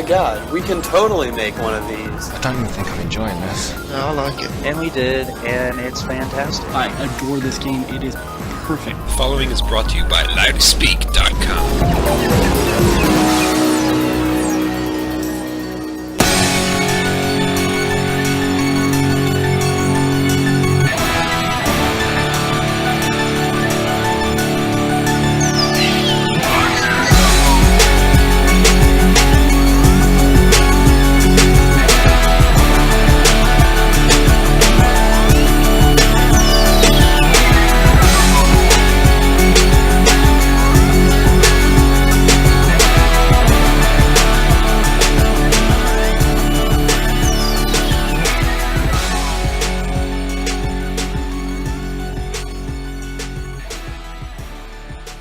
god, we can totally make one of these. I don't even think I'm enjoying this. No, I like it. And we did, and it's fantastic. I adore this game. It is perfect. The following is brought to you by LoudsPeak.com.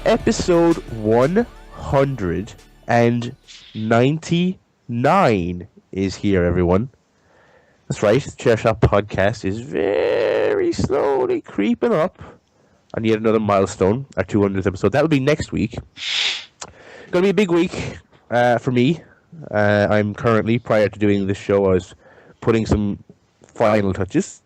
Episode 199 is here, everyone. That's right, the ChairShot Podcast is very slowly creeping up on yet another milestone, our 200th episode. That'll be next week. It's going to be a big week for me. I'm currently, prior to doing this show, I was putting some final touches,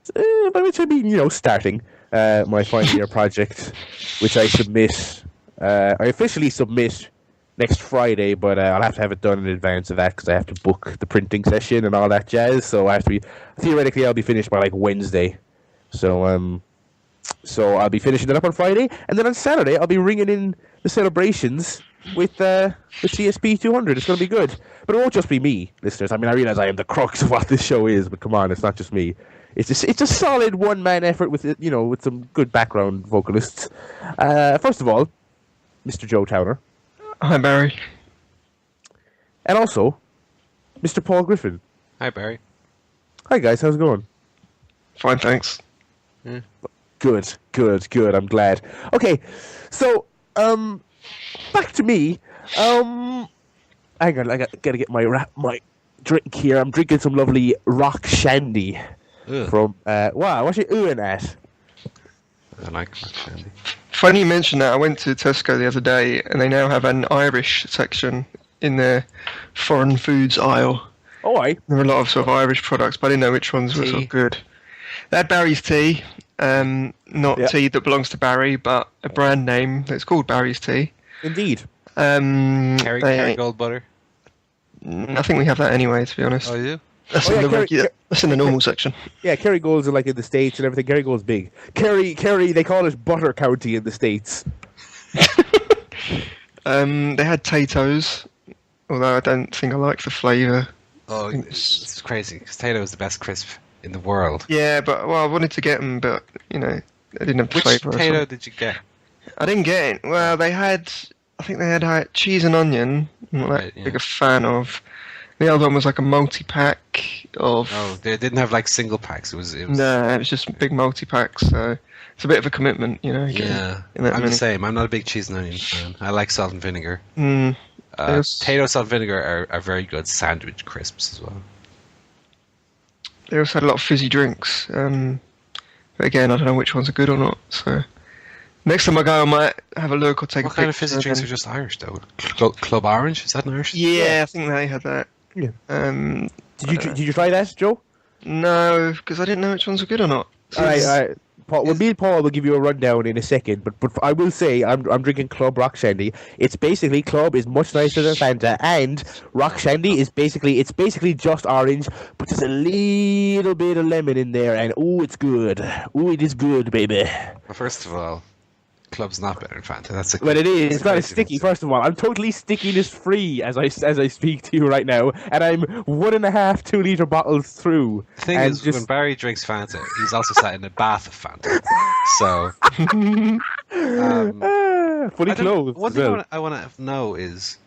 by which I mean, starting my final year project, which I submit. I officially submit next Friday, but I'll have to have it done in advance of that because I have to book the printing session and all that jazz. So I have to be theoretically I'll be finished by like Wednesday. So I'll be finishing it up on Friday, and then on Saturday I'll be ringing in the celebrations with CSP 200. It's going to be good, but it won't just be me, listeners. I mean, I realize I am the crux of what this show is, but come on, it's not just me. It's a solid one-man effort with with some good background vocalists. First of all, Mr. Joe Towner. Hi, Barry. And also, Mr. Paul Griffin. Hi, Barry. Hi, guys. How's it going? Fine, thanks. Yeah. Good. I'm glad. Okay, so, back to me. Hang on, I gotta get my drink here. I'm drinking some lovely rock shandy from, wow, what's it oohing at? I like rock shandy. Funny you mention that. I went to Tesco the other day, and they now have an Irish section in their foreign foods aisle. Oh, aye. There are a lot of sort of Irish products, but I didn't know which ones were sort of good. They had Barry's tea, tea that belongs to Barry, but a brand name that's called Barry's tea. Indeed. Kerrygold butter? I think we have that anyway, to be honest. Oh, you do? That's in the normal section. Yeah, Kerrygold's are like in the States and everything. Kerrygold's big. Kerry, they call it Butter County in the States. They had Tato's, although I don't think I like the flavour. Oh, it's crazy, because Tato is the best crisp in the world. Yeah, but, I wanted to get them, but, they didn't have the flavour. Which Tato did you get? I didn't get it. Well, I think they had cheese and onion. I'm not that big a fan of. The other one was like a multi-pack of... Oh, they didn't have like single packs. It was... No, it was just big multi-packs, so it's a bit of a commitment, Yeah, I'm the same. I'm not a big cheese and onion fan. I like salt and vinegar. Tato salt and vinegar are very good sandwich crisps as well. They also had a lot of fizzy drinks. But again, I don't know which ones are good or not, so... Next time I go, I might have a look or take a picture. What kind of fizzy drinks are just Irish, though? Club Orange? Is that an Irish? Yeah, I think they had that. Yeah. Did you try that, Joe? No, because I didn't know which ones were good or not. All right. Paul, me and Paul will give you a rundown in a second, but I will say I'm drinking Club Rock Shandy. It's basically Club is much nicer than Fanta, and Rock Shandy is basically just orange, but there's a little bit of lemon in there, and it's good. It is good, baby. Well, first of all, Club's not better than Fanta. Well, it is. It's not as sticky. First of all, I'm totally stickiness free as I speak to you right now, and I'm 1.5 2-liter bottles through. The thing is, when Barry drinks Fanta, he's also sat in a bath of Fanta. So, fully clothed. One thing I want to know is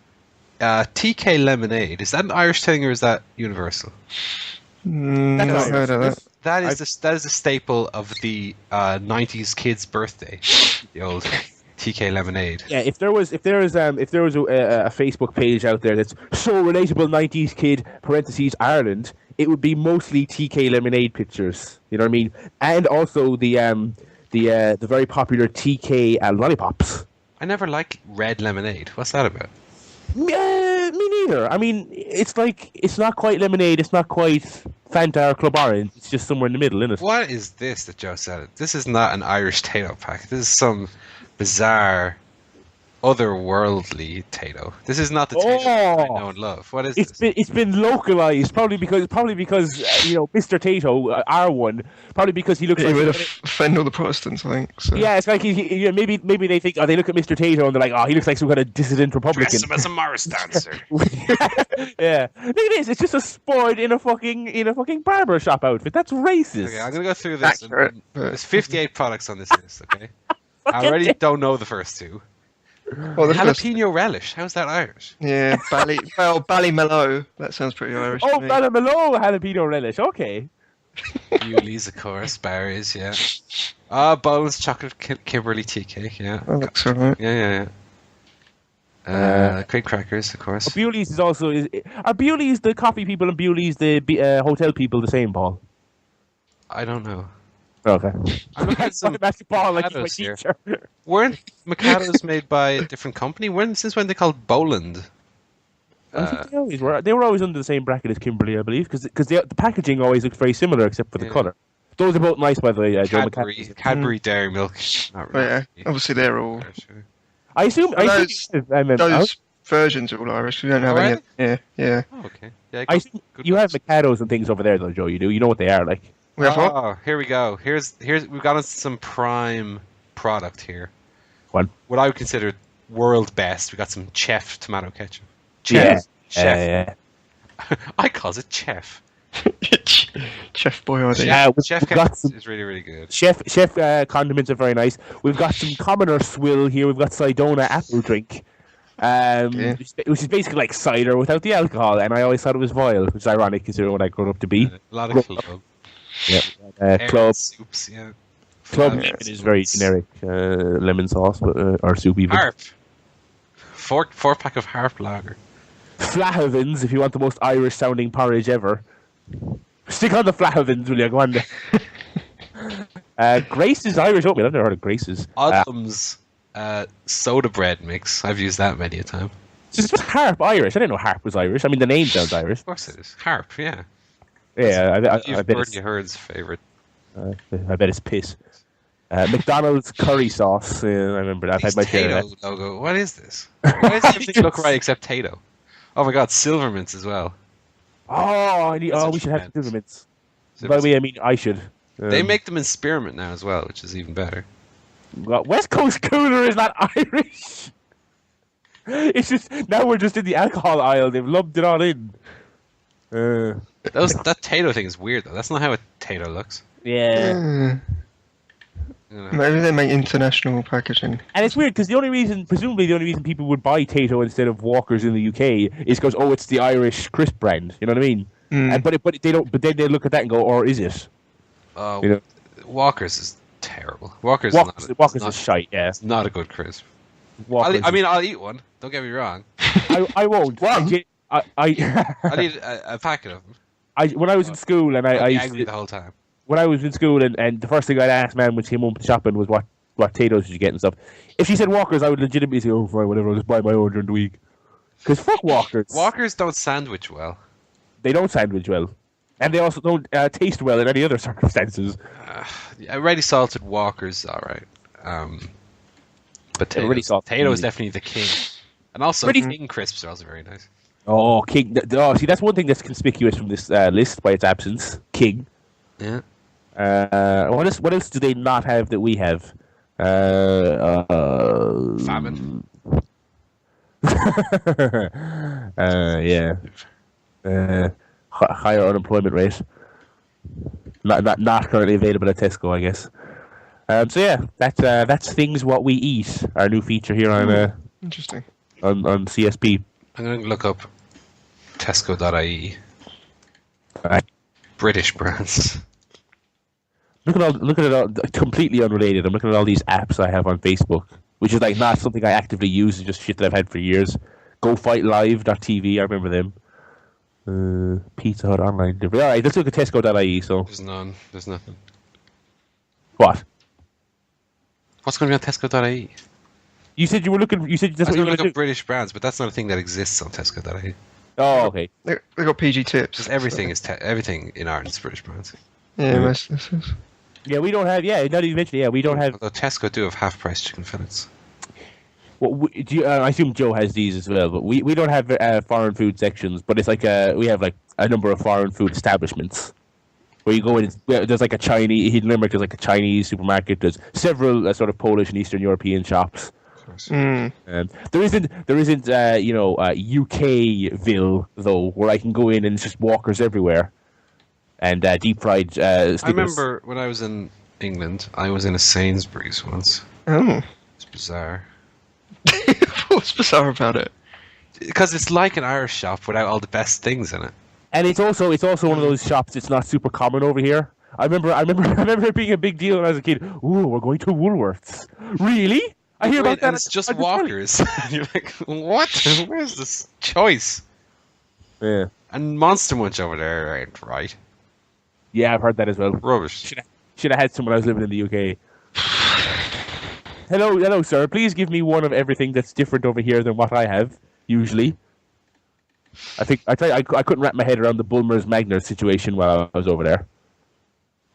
TK Lemonade. Is that an Irish thing or is that universal? Never heard of that. That is a staple of the 90s kids' birthday. The old TK Lemonade. Yeah, if there was a Facebook page out there that's so relatable 90s kid (Ireland), it would be mostly TK Lemonade pictures. You know what I mean? And also the very popular TK lollipops. I never liked red lemonade. What's that about? Me either. I mean, it's not quite lemonade, it's not quite Fanta or Club Orange. It's just somewhere in the middle, isn't it? What is this that Joe said? This is not an Irish Tato pack. This is some bizarre, otherworldly Tato. This is not the Tato I know and love. What is this? It's been localized, probably because Mr. Tato, R1, probably because he looks He like would offend all the Protestants, I think. So. Yeah, it's like maybe they think, they look at Mr. Tato and they're like, he looks like some kind of dissident Republican. Dress him as a Morris dancer. Yeah, look at this. It's just a sport in a fucking barber shop outfit. That's racist. Okay, I'm gonna go through this. Accurate, There's 58 products on this list. Okay, I already don't know the first two. Well, the first, Jalapeno relish. How's that Irish? yeah, Ballymellow. That sounds pretty Irish. Oh, to me. Ballymellow jalapeno relish. Okay. Yuli's, of course. Berries, yeah. Bones chocolate Kimberly tea cake, yeah. That looks alright. Yeah. Cream crackers, of course. Bewley's is also are Bewley's the coffee people and Bewley's the hotel people the same, Paul? I don't know. Okay. I'm looking at some Paul like he's my Mikados here. teacher. Weren't Mikados made by a different company? Since when they called Boland? I think they were always under the same bracket as Kimberly, I believe, because the packaging always looks very similar except for the colour. Those are both nice, by the way. Joe Cadbury Dairy Milk. Not really. But yeah, obviously they're all. I assume Those versions are all Irish. We don't have any. Yeah. Oh, okay. Yeah, I assume you have Mikados and things over there, though, Joe. You do. You know what they are like. We have what? Oh, here we go. Here's we've got us some prime product here. What I would consider world best. We got some Chef tomato ketchup. Chef. I calls it Chef. Chef Boyardee. Chef ketchup is really, really good. Chef condiments are very nice. We've got some commoner swill here. We've got Sidona apple drink, which is basically like cider without the alcohol. And I always thought it was vile, which is ironic considering what I grew up to be. A lot of club. Yeah, club soups. Yeah. Club is very generic. Lemon sauce, or soup even. Harp. Four pack of Harp lager. Flahavins, if you want the most Irish sounding porridge ever. Stick on the Flahavins, will you? Go on. Grace's Irish oatmeal. I've never heard of Grace's. Odlum's soda bread mix. I've used that many a time. Is Harp Irish? I didn't know Harp was Irish. I mean, the name sounds Irish. Of course it is. Harp, yeah. Yeah, I bet Bertie Herd's favourite. I bet it's piss. McDonald's curry sauce. I remember that. I've had my share of that. Logo. What is this? Why does everything look right except Tato? Oh my god, Silvermints as well. Oh, we should have Silvermints. By the way, I mean I should. They make them in spearmint now as well, which is even better. Well, West Coast Cooler is not Irish. It's just now we're just in the alcohol aisle. They've lumped it all in. That Tato thing is weird though. That's not how a Tato looks. Yeah. Maybe they make international packaging. And it's weird because presumably the only reason people would buy Tato instead of Walkers in the UK is because it's the Irish crisp brand. You know what I mean? But they don't. But then they look at that and go, or is it? Walkers is terrible. Walkers is shite. Yeah, it's not a good crisp. I'll eat one. Don't get me wrong. I won't. One? I need a packet of them. When I was in school and I used angry the whole time. When I was in school and the first thing I'd ask man when she came home shopping was what Tato's did you get and stuff. If she said Walkers, I would legitimately say, oh, fine, whatever, I'll just buy my own during the week. Because fuck Walkers. Walkers don't sandwich well. They don't sandwich well. And they also don't taste well in any other circumstances. Ready salted Walkers, alright. But Tato is definitely the king. And also, King crisps are also very nice. Oh, King. See, that's one thing that's conspicuous from this list by its absence. King. Yeah. What else do they not have that we have? Famine. Yeah. Higher unemployment rate. Not currently available at Tesco, I guess. So yeah, that's things what we eat. Our new feature here on interesting on CSP. I'm going to look up Tesco.ie. British brands. Look at it all, completely unrelated. I'm looking at all these apps I have on Facebook, which is like not something I actively use. It's just shit that I've had for years. GoFightLive.tv, I remember them. Pizza Hut online. All right, let's look at Tesco.ie. So there's none. There's nothing. What? What's going to be on Tesco.ie? You said you were looking. You said that's what you were look going to up British brands, but that's not a thing that exists on Tesco. That I Oh, okay. They got PG tips. just everything is everything in Ireland is British brands. Yeah, Yeah, we don't have. Yeah, not even mentioned. Yeah, we don't have. Although Tesco do have half-price chicken fillets. Well, I assume Joe has these as well, but we don't have foreign food sections. But it's like we have like a number of foreign food establishments where you go in. There's like a Chinese. In Limerick, there's like a Chinese supermarket. There's several sort of Polish and Eastern European shops. There isn't UKville though, where I can go in and it's just Walkers everywhere and deep fried. I remember when I was in England, I was in a Sainsbury's once. Oh, It's bizarre. what's bizarre about it? Because it's like an Irish shop without all the best things in it. And it's also one of those shops. It's not super common over here. I remember it being a big deal when I was a kid. Ooh, we're going to Woolworths. Really? I hear about that. And it's just Walkers. And you're like, what? Where's this choice? Yeah. And Monster Munch over there ain't right. Yeah, I've heard that as well. Rubbish. Should have had some when I was living in the UK. Hello, sir. Please give me one of everything that's different over here than what I have usually. I couldn't wrap my head around the Bulmers Magners situation while I was over there.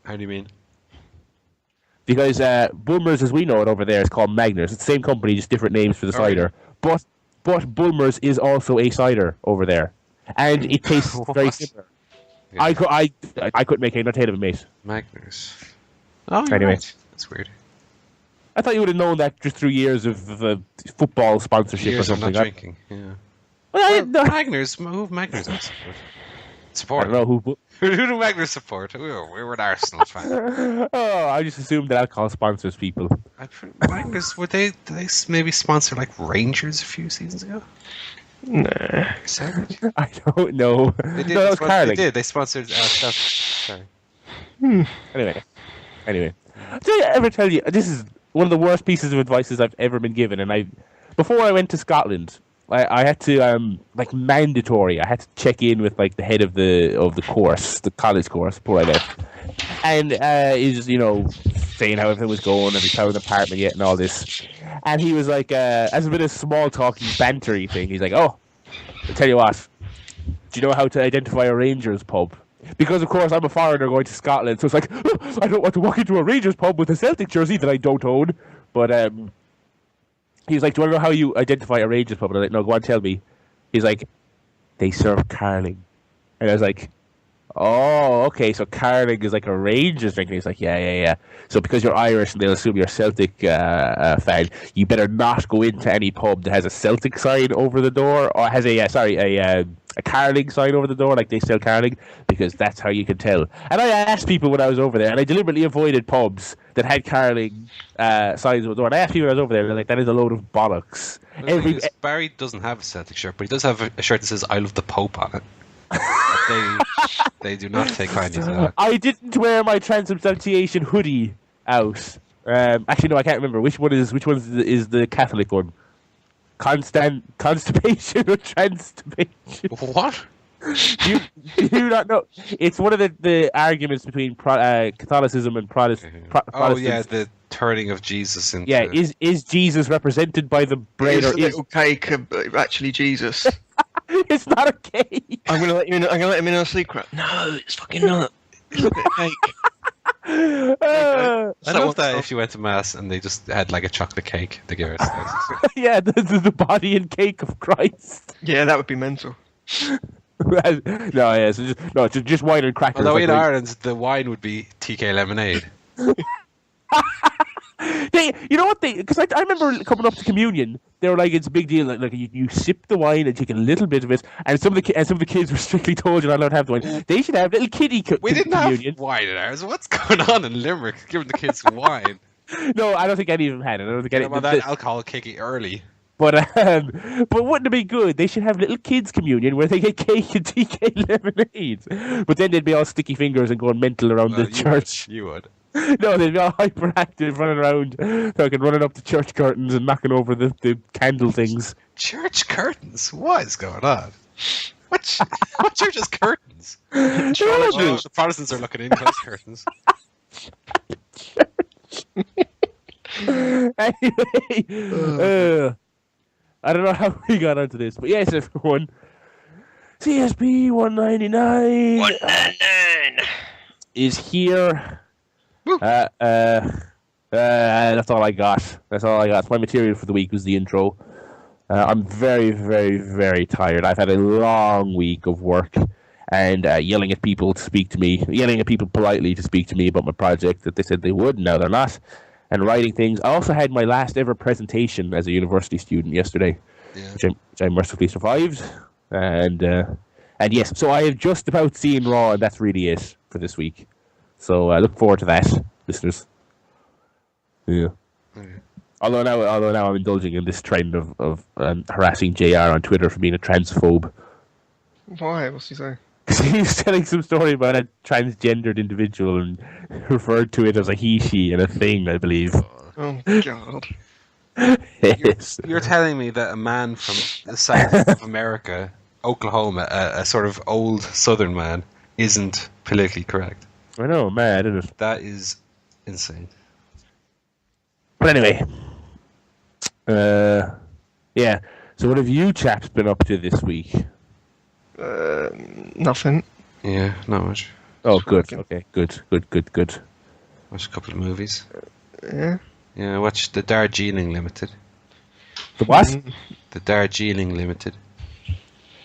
How do you mean? Because Bulmers, as we know it over there, is called Magners. It's the same company, just different names for the cider. Really? But Bulmers is also a cider over there, and it tastes very similar. Yeah. I couldn't make a head of it, mate. Magners. Oh, anyway, right. That's weird. I thought you would have known that just through years of football sponsorship years or something. Of not drinking. Yeah. Well, Magners. Who have Magners on support? I don't know who. Who do Magners support? We were an Arsenal fan. Oh, I just assumed that alcohol sponsors people. Magners, did they maybe sponsor like Rangers a few seasons ago? Nah. I don't know. They did. No, that was Carling. They did. They sponsored stuff. Sorry. Anyway. Did I ever tell you, this is one of the worst pieces of advice I've ever been given, and before I went to Scotland, I had to mandatory. I had to check in with like the head of the course, the college course, before I left, and he's saying how everything was going, have you found an apartment yet, and all this, and he was like, as a bit of small talking, bantery thing, he's like, oh, I'll tell you what, do you know how to identify a Rangers pub? Because of course I'm a foreigner going to Scotland, so it's like, oh, I don't want to walk into a Rangers pub with a Celtic jersey that I don't own, but he was like, do you want to know how you identify a Rangers pub? And I was like, no, go on, tell me. He's like, they serve Carling. And I was like, oh, okay, so Carling is like a Rangers drink. And he's like, yeah. So because you're Irish and they'll assume you're a Celtic fan, you better not go into any pub that has a Celtic sign over the door, or has a Carling sign over the door, like they sell Carling, because that's how you can tell. And I asked people when I was over there, and I deliberately avoided pubs that had Carling signs over the door. And I asked people when I was over there, and they're like, that is a load of bollocks. Barry doesn't have a Celtic shirt, but he does have a shirt that says "I love the Pope" on it. They do not take kindly to that. I didn't wear my transubstantiation hoodie out. Actually, no, I can't remember. Which one is the Catholic one? Constipation or transtipation? What? Do you not know? It's one of the arguments between Catholicism and Protestants. Oh yeah, the turning of Jesus into. Yeah, is Jesus represented by the bread or is the little cake actually Jesus? It's not a cake. I'm gonna let him in on a secret. No, it's fucking not. It's a bit of cake. I love that if you went to mass and they just had like a chocolate cake to give it. Yeah, the body and cake of Christ. Yeah, that would be mental. Just wine and crackers. Although in Ireland, the wine would be TK lemonade. You know what because I remember coming up to communion, they were like, it's a big deal. Like you sip the wine and take a little bit of it, and some of the kids were strictly told you're not allowed to have the wine. They should have little kiddie We didn't communion. have wine in ours. What's going on in Limerick? Giving the kids wine. No, I don't think any of them had it. I don't think any. Well, that alcohol kicky early. But wouldn't it be good? They should have little kids' communion where they get cake and TK lemonade. But then they'd be all sticky fingers and going mental around the church. You would. No, they'd be all hyperactive, running around, running up the church curtains and knocking over the candle things. Church curtains? What is going on? What church has curtains? The Protestants are looking in close curtains. Anyway, I don't know how we got onto this, but yes, everyone. CSP 199 is here. That's all I got. My material for the week was the intro. I'm very, very, very tired. I've had a long week of work and yelling at people to speak to me, yelling at people politely to speak to me about my project that they said they would, now they're not, and writing things. I also had my last ever presentation as a university student yesterday, which I mercifully survived. And yes, so I have just about seen Raw, and that's really it for this week. So I look forward to that, listeners. Yeah. Although now I'm indulging in this trend of harassing JR on Twitter for being a transphobe. Why? What's he saying? Because he was telling some story about a transgendered individual and referred to it as a he, she, and a thing, I believe. Oh, God. Yes. You're telling me that a man from the south of America, Oklahoma, a sort of old southern man, isn't politically correct? I know, mad, isn't it? That is insane. But anyway, yeah. So what have you chaps been up to this week? Nothing. Yeah, not much. Oh, good. Okay, good. Watched a couple of movies. Yeah. Yeah, I watched The Darjeeling Limited. The what? The Darjeeling Limited.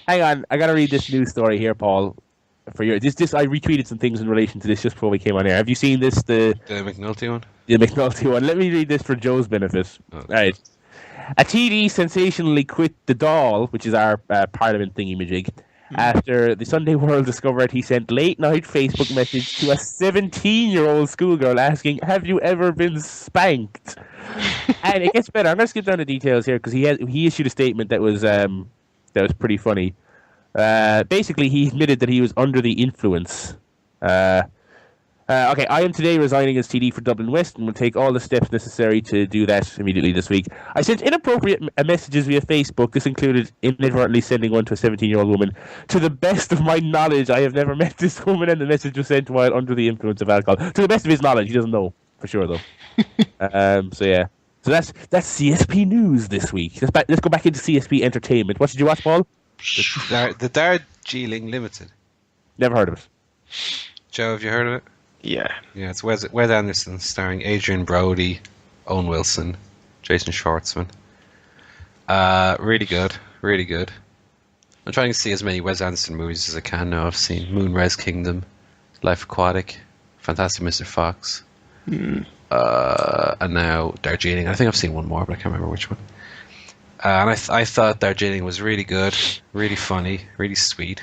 Hang on, I gotta read this news story here, Paul. For your this, I retweeted some things in relation to this just before we came on air. Have you seen this? The McNulty one. The McNulty one. Let me read this for Joe's benefit. Okay. Right. A TD sensationally quit the Dáil, which is our Parliament thingy-majig, after the Sunday World discovered he sent late-night Facebook message to a 17-year-old schoolgirl asking, "Have you ever been spanked?" And it gets better. I'm going to skip down the details here because he issued a statement that was pretty funny. Basically, he admitted that he was under the influence. Okay, I am today resigning as TD for Dublin West and will take all the steps necessary to do that immediately this week. I sent inappropriate messages via Facebook. This included inadvertently sending one to a 17-year-old woman. To the best of my knowledge, I have never met this woman, and the message was sent while under the influence of alcohol. To the best of his knowledge, he doesn't know for sure though. So yeah, so that's CSP news this week. Let's go back into CSP entertainment. What did you watch, Paul? The Darjeeling Limited. Never heard of it. Joe, have you heard of it? Yeah. Yeah, it's Wes Anderson starring Adrian Brody, Owen Wilson, Jason Schwartzman. Really good, really good. I'm trying to see as many Wes Anderson movies as I can now. I've seen Moonrise Kingdom, Life Aquatic, Fantastic Mr. Fox, and now Darjeeling. I think I've seen one more, but I can't remember which one. And I thought Darjeeling was really good, really funny, really sweet.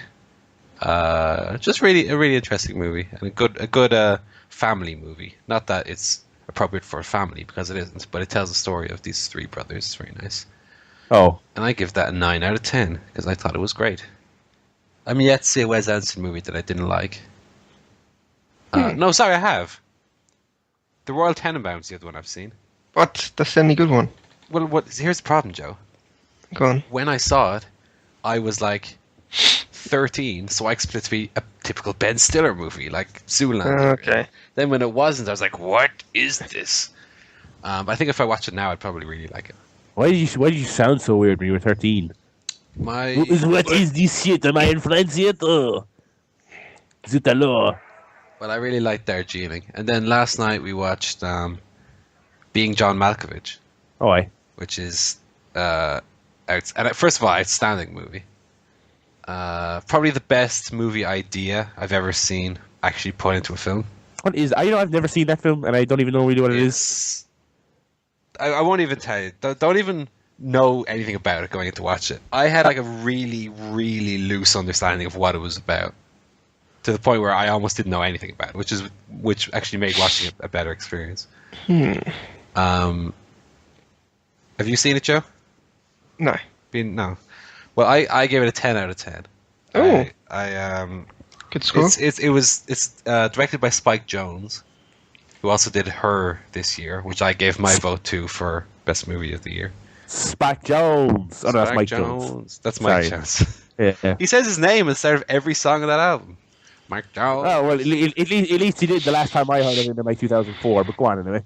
Just really a really interesting movie and a good family movie. Not that it's appropriate for a family because it isn't, but it tells the story of these three brothers. It's very nice. Oh, and I give that a 9 out of 10 because I thought it was great. I'm yet to see a Wes Anderson movie that I didn't like. No, sorry, I have. The Royal Tenenbaums, the other one I've seen. What? That's the only good one. Well, here's the problem, Joe. Go on. When I saw it, I was like 13, so I expected it to be a typical Ben Stiller movie, like Zoolander. Okay. Then when it wasn't, I was like, "What is this?" I think if I watch it now, I'd probably really like it. Why did you sound so weird when you were 13? What is this shit? Am I in France yet? Oh, zut alors. Well, I really liked Darjeeling, and then last night we watched Being John Malkovich. Oh, aye. Which is first of all, outstanding movie. Probably the best movie idea I've ever seen actually put into a film. What is? I've never seen that film, and I don't even know really what it is. I won't even tell you. Don't even know anything about it going in to watch it. I had like a really, really loose understanding of what it was about, to the point where I almost didn't know anything about it, which actually made watching it a better experience. Have you seen it, Joe? No. No. Well, I gave it a 10 out of 10. Oh. I Good score. It's directed by Spike Jonze, who also did Her this year, which I gave my vote to for best movie of the year. Spike Jonze. Oh, no, that's Mike Jones. Jones. That's Mike Jones. Yeah. He says his name instead of every song of that album. Mike Jones. Oh, well, at least he did the last time I heard of him in like 2004, but go on anyway.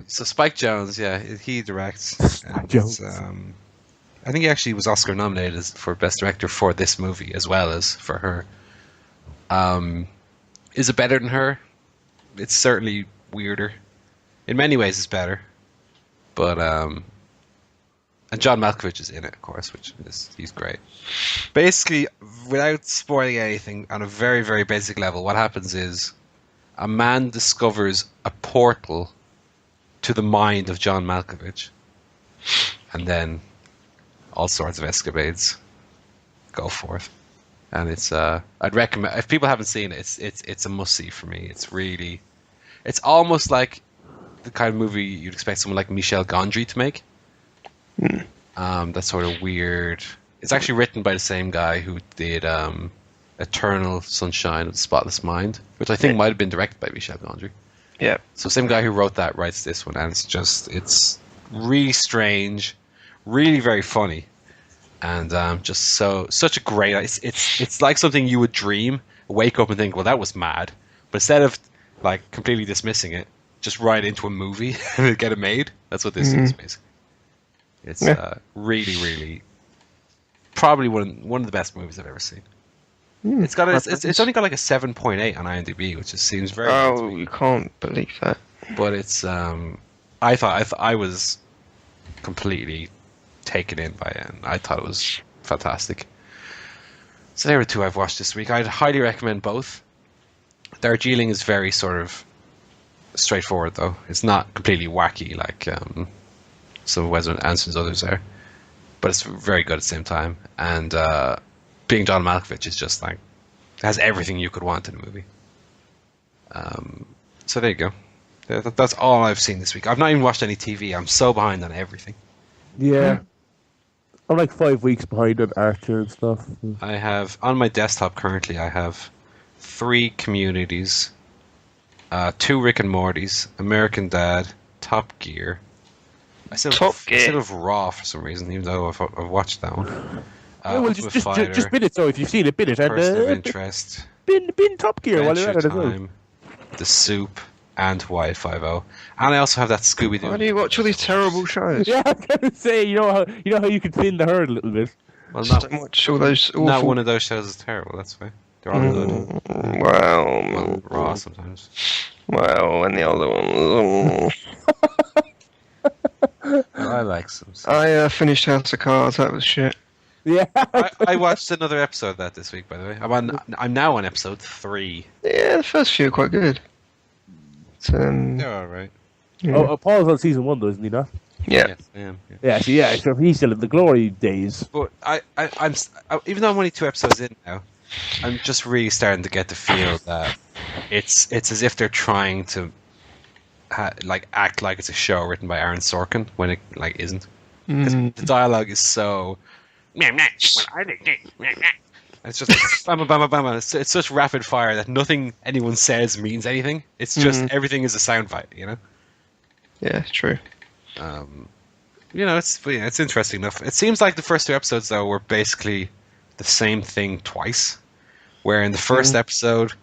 So Spike Jonze, yeah, he directs. Spike Jonze. I think he actually was Oscar nominated for Best Director for this movie as well as for her. Is it better than her? It's certainly weirder. In many ways, it's better. But and John Malkovich is in it, of course, he's great. Basically, without spoiling anything, on a very, very basic level, what happens is a man discovers a portal to the mind of John Malkovich, and then all sorts of escapades go forth. And it's I'd recommend, if people haven't seen it, it's a must see for me. It's almost like the kind of movie you'd expect someone like Michel Gondry to make. That sort of weird. It's actually written by the same guy who did Eternal Sunshine of the Spotless Mind, which I think might have been directed by Michel Gondry. Yeah. So same guy who wrote that writes this one, and it's really strange, really very funny, and just such a great. It's like something you would dream, wake up and think, well, that was mad, but instead of like completely dismissing it, just write it into a movie and get it made. That's what this is basically. It's really, really probably one of the best movies I've ever seen. It's only got like a 7.8 on IMDb, which just seems very. Oh, you can't believe that. But it's I thought I was completely taken in by it, and I thought it was fantastic. So there were two I've watched this week. I'd highly recommend both. Darjeeling is very sort of straightforward, though. It's not completely wacky like some of Wes Anderson's others are, but it's very good at the same time. And being John Malkovich is just like has everything you could want in a movie. So there you go. That's all I've seen this week. I've not even watched any TV. I'm so behind on everything. Yeah. I'm like 5 weeks behind on Archer and stuff. I have on my desktop currently. I have 3 Communities, 2 Rick and Mortys, American Dad, Top Gear. I still have Raw for some reason, even though I've watched that one. Just bin it. So if you've seen it, bin it. Person of Interest. Bin Top Gear while you're at it as well. Time, The Soup, and Y50. And I also have that Scooby Doo. Why do you watch all these terrible shows? Yeah, I was gonna say, you know how you can thin the herd a little bit. Well, Just don't watch all those awful... not one of those shows is terrible. That's why they're all good. Well, Raw sometimes. Well, and the other ones. I like some. I finished House of Cards. That was shit. Yeah. I watched another episode of that this week, by the way. I'm now on episode 3. Yeah, the first few are quite good. They're all right. Yeah. Oh, Paul's on season 1 though, isn't he not? Yeah. Yes, I am. Yeah. So he's still in the glory days. But I'm even though I'm only 2 episodes in now, I'm just really starting to get the feel that it's as if they're trying to act like it's a show written by Aaron Sorkin when it like isn't. 'Cause the dialogue is so. It's just bam, bam, bam, bam. It's such rapid fire that nothing anyone says means anything. It's just everything is a soundbite, you know. Yeah, it's true. It's interesting enough. It seems like the first 2 episodes though were basically the same thing twice. Where in the first episode,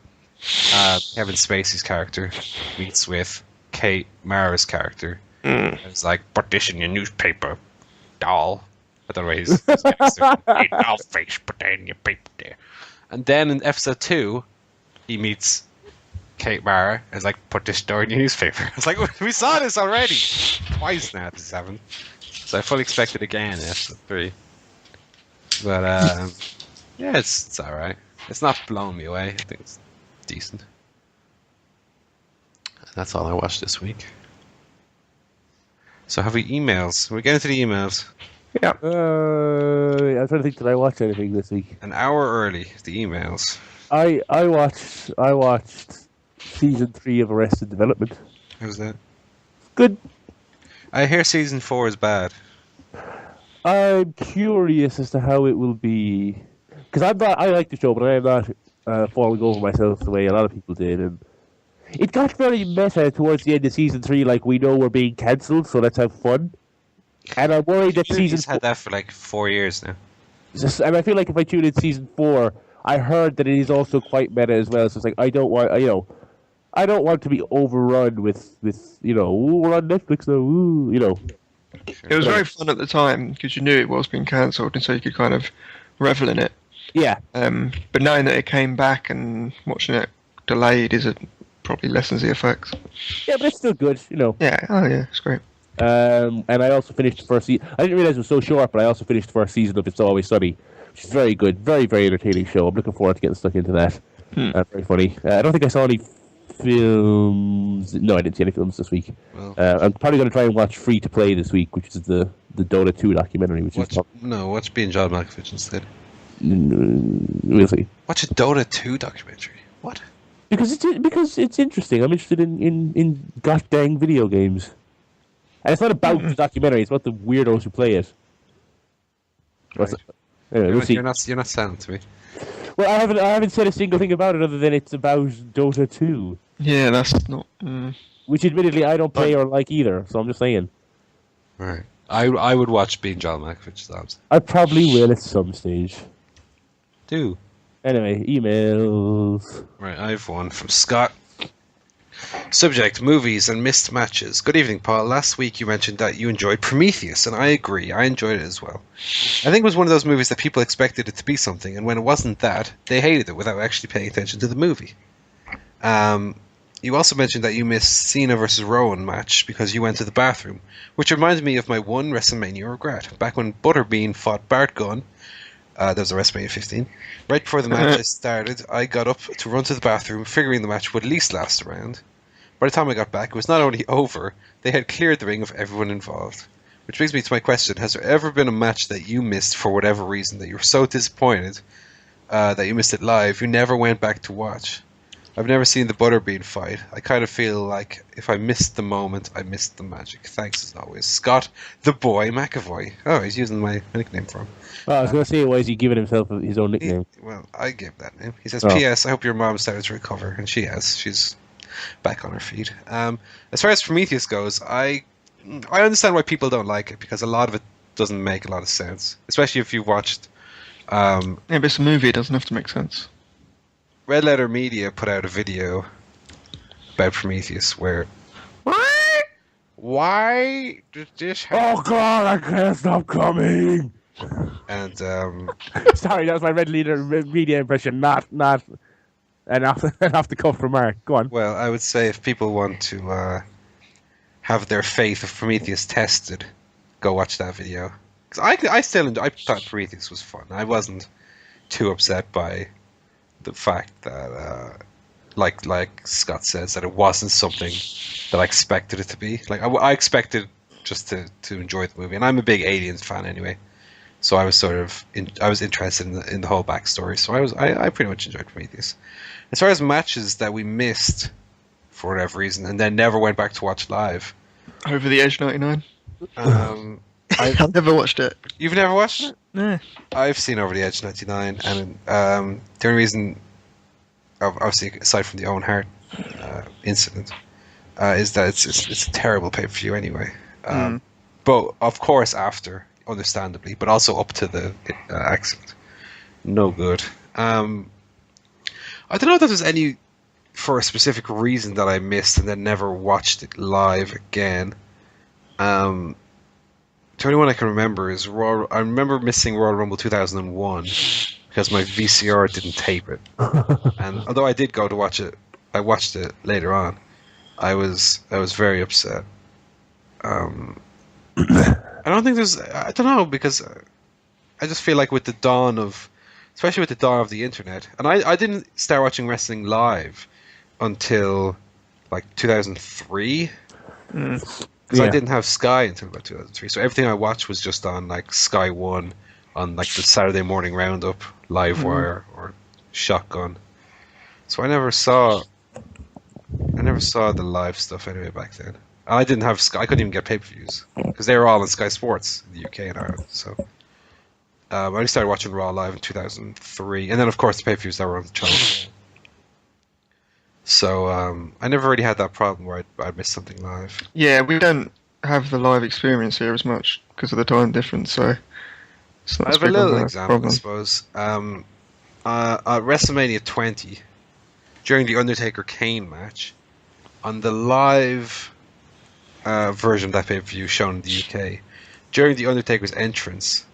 Kevin Spacey's character meets with Kate Mara's character. It's like, partition your newspaper, doll. I don't know his doll face, put that in your paper there. And then in episode 2, he meets Kate Mara and is like, put this story in your newspaper. It's like, we saw this already. Twice now this happened. So I fully expect it again in episode 3. But, yeah, it's alright. It's not blowing me away. I think it's decent. And that's all I watched this week. So have we emails? We're getting to the emails. Yeah. I'm trying to think, did I watch anything this week? An hour early, the emails. I watched season 3 of Arrested Development. How's that? Good. I hear season 4 is bad. I'm curious as to how it will be, because I like the show, but I am not falling over myself the way a lot of people did, and it got very meta towards the end of season 3. Like, we know we're being cancelled, so let's have fun. And I'm worried that He's had that for like 4 years now. And I feel like if I tune in season 4, I heard that it is also quite meta as well. So it's like I don't want I don't want to be overrun with ooh, we're on Netflix now, ooh. It was very fun at the time because you knew it was being cancelled, and so you could kind of revel in it. Yeah. But knowing that it came back and watching it delayed probably lessens the effects. Yeah, but it's still good, Yeah, it's great. And I also finished the first season. I didn't realize it was so short, but I also finished the first season of It's Always Sunny, which is very good, very, very entertaining show. I'm looking forward to getting stuck into that. Very funny. I don't think I saw any films. No, I didn't see any films this week. Well, I'm probably going to try and watch Free to Play this week, which is the Dota 2 documentary. watch Being John Malkovich instead. We'll see. Watch a Dota 2 documentary. What? Because it's interesting. I'm interested in gosh dang video games. And it's not about the documentary, it's about the weirdos who play it. Right. Anyway, we'll see. You're not selling to me. Well, I haven't said a single thing about it other than it's about Dota 2. Yeah, that's not. Which admittedly I don't play or like either, so I'm just saying. Right. I would watch Being John Malkovich. That's I probably will at some stage. do. Anyway, emails. Right, I have one from Scott. Subject, movies and missed matches. Good evening, Paul. Last week you mentioned that you enjoyed Prometheus, and I agree. I enjoyed it as well. I think it was one of those movies that people expected it to be something, and when it wasn't that, they hated it without actually paying attention to the movie. You also mentioned that you missed Cena versus Rowan match because you went to the bathroom, which reminded me of my one WrestleMania regret. Back when Butterbean fought Bart Gunn, that was a WrestleMania 15. Right before the match started, I got up to run to the bathroom, figuring the match would at least last a round. By the time I got back, it was not only over, they had cleared the ring of everyone involved. Which brings me to my question, has there ever been a match that you missed for whatever reason, that you were so disappointed that you missed it live, you never went back to watch? I've never seen the Butterbean fight. I kind of feel like if I missed the moment, I missed the magic. Thanks as always. Scott, the boy McAvoy. Oh, he's using my nickname for him. Well, I was going to say, why is he giving himself his own nickname? Well, I gave that name. He says, P.S. I hope your mom started to recover. And she has. She's back on her feet. As far as Prometheus goes, I understand why people don't like it, because a lot of it doesn't make a lot of sense. Especially if you've watched... Yeah, but it's a movie, it doesn't have to make sense. Red Letter Media put out a video about Prometheus where... Why did this happen? Oh God, I can't stop coming! And Sorry, that was my Red Leader Media impression, not an off the cuff remark. Go on. well, I would say if people want to have their faith of Prometheus tested, go watch that video. Because I thought Prometheus was fun. I wasn't too upset by the fact that, like Scott says, that it wasn't something that I expected it to be. Like I expected just to enjoy the movie, and I'm a big Aliens fan anyway. So I was sort of I was interested in the whole backstory. So I pretty much enjoyed Prometheus. As far as matches that we missed for whatever reason and then never went back to watch live. Over the Age 99? I've never watched it. You've never watched it? No. I've seen Over the Edge 99, and the only reason, obviously aside from the Owen Hart incident, is that it's a terrible pay-per-view anyway. But of course after, understandably, but also up to the accident. No good. I don't know if there's any for a specific reason that I missed and then never watched it live again. The only one I can remember is I remember missing Royal Rumble 2001 because my VCR didn't tape it. And although I did go to watch it, I watched it later on. I was very upset. I don't think I don't know, because I just feel like with the dawn of, especially with the dawn of the internet, and I didn't start watching wrestling live until like 2003. Because I didn't have Sky until about 2003, so everything I watched was just on like Sky One, on like the Saturday morning roundup, Livewire, or Shotgun. So I never saw the live stuff anyway back then. I didn't have Sky. I couldn't even get pay-per-views because they were all on Sky Sports in the UK and Ireland. So I only started watching Raw live in 2003, and then of course the pay-per-views that were on the channel. So I never really had that problem where I'd miss something live. Yeah, we don't have the live experience here as much because of the time difference, so it's not I have a little example, I suppose. at WrestleMania 20, during the Undertaker Kane match, on the live version of that pay-per-view shown in the UK, during the Undertaker's entrance,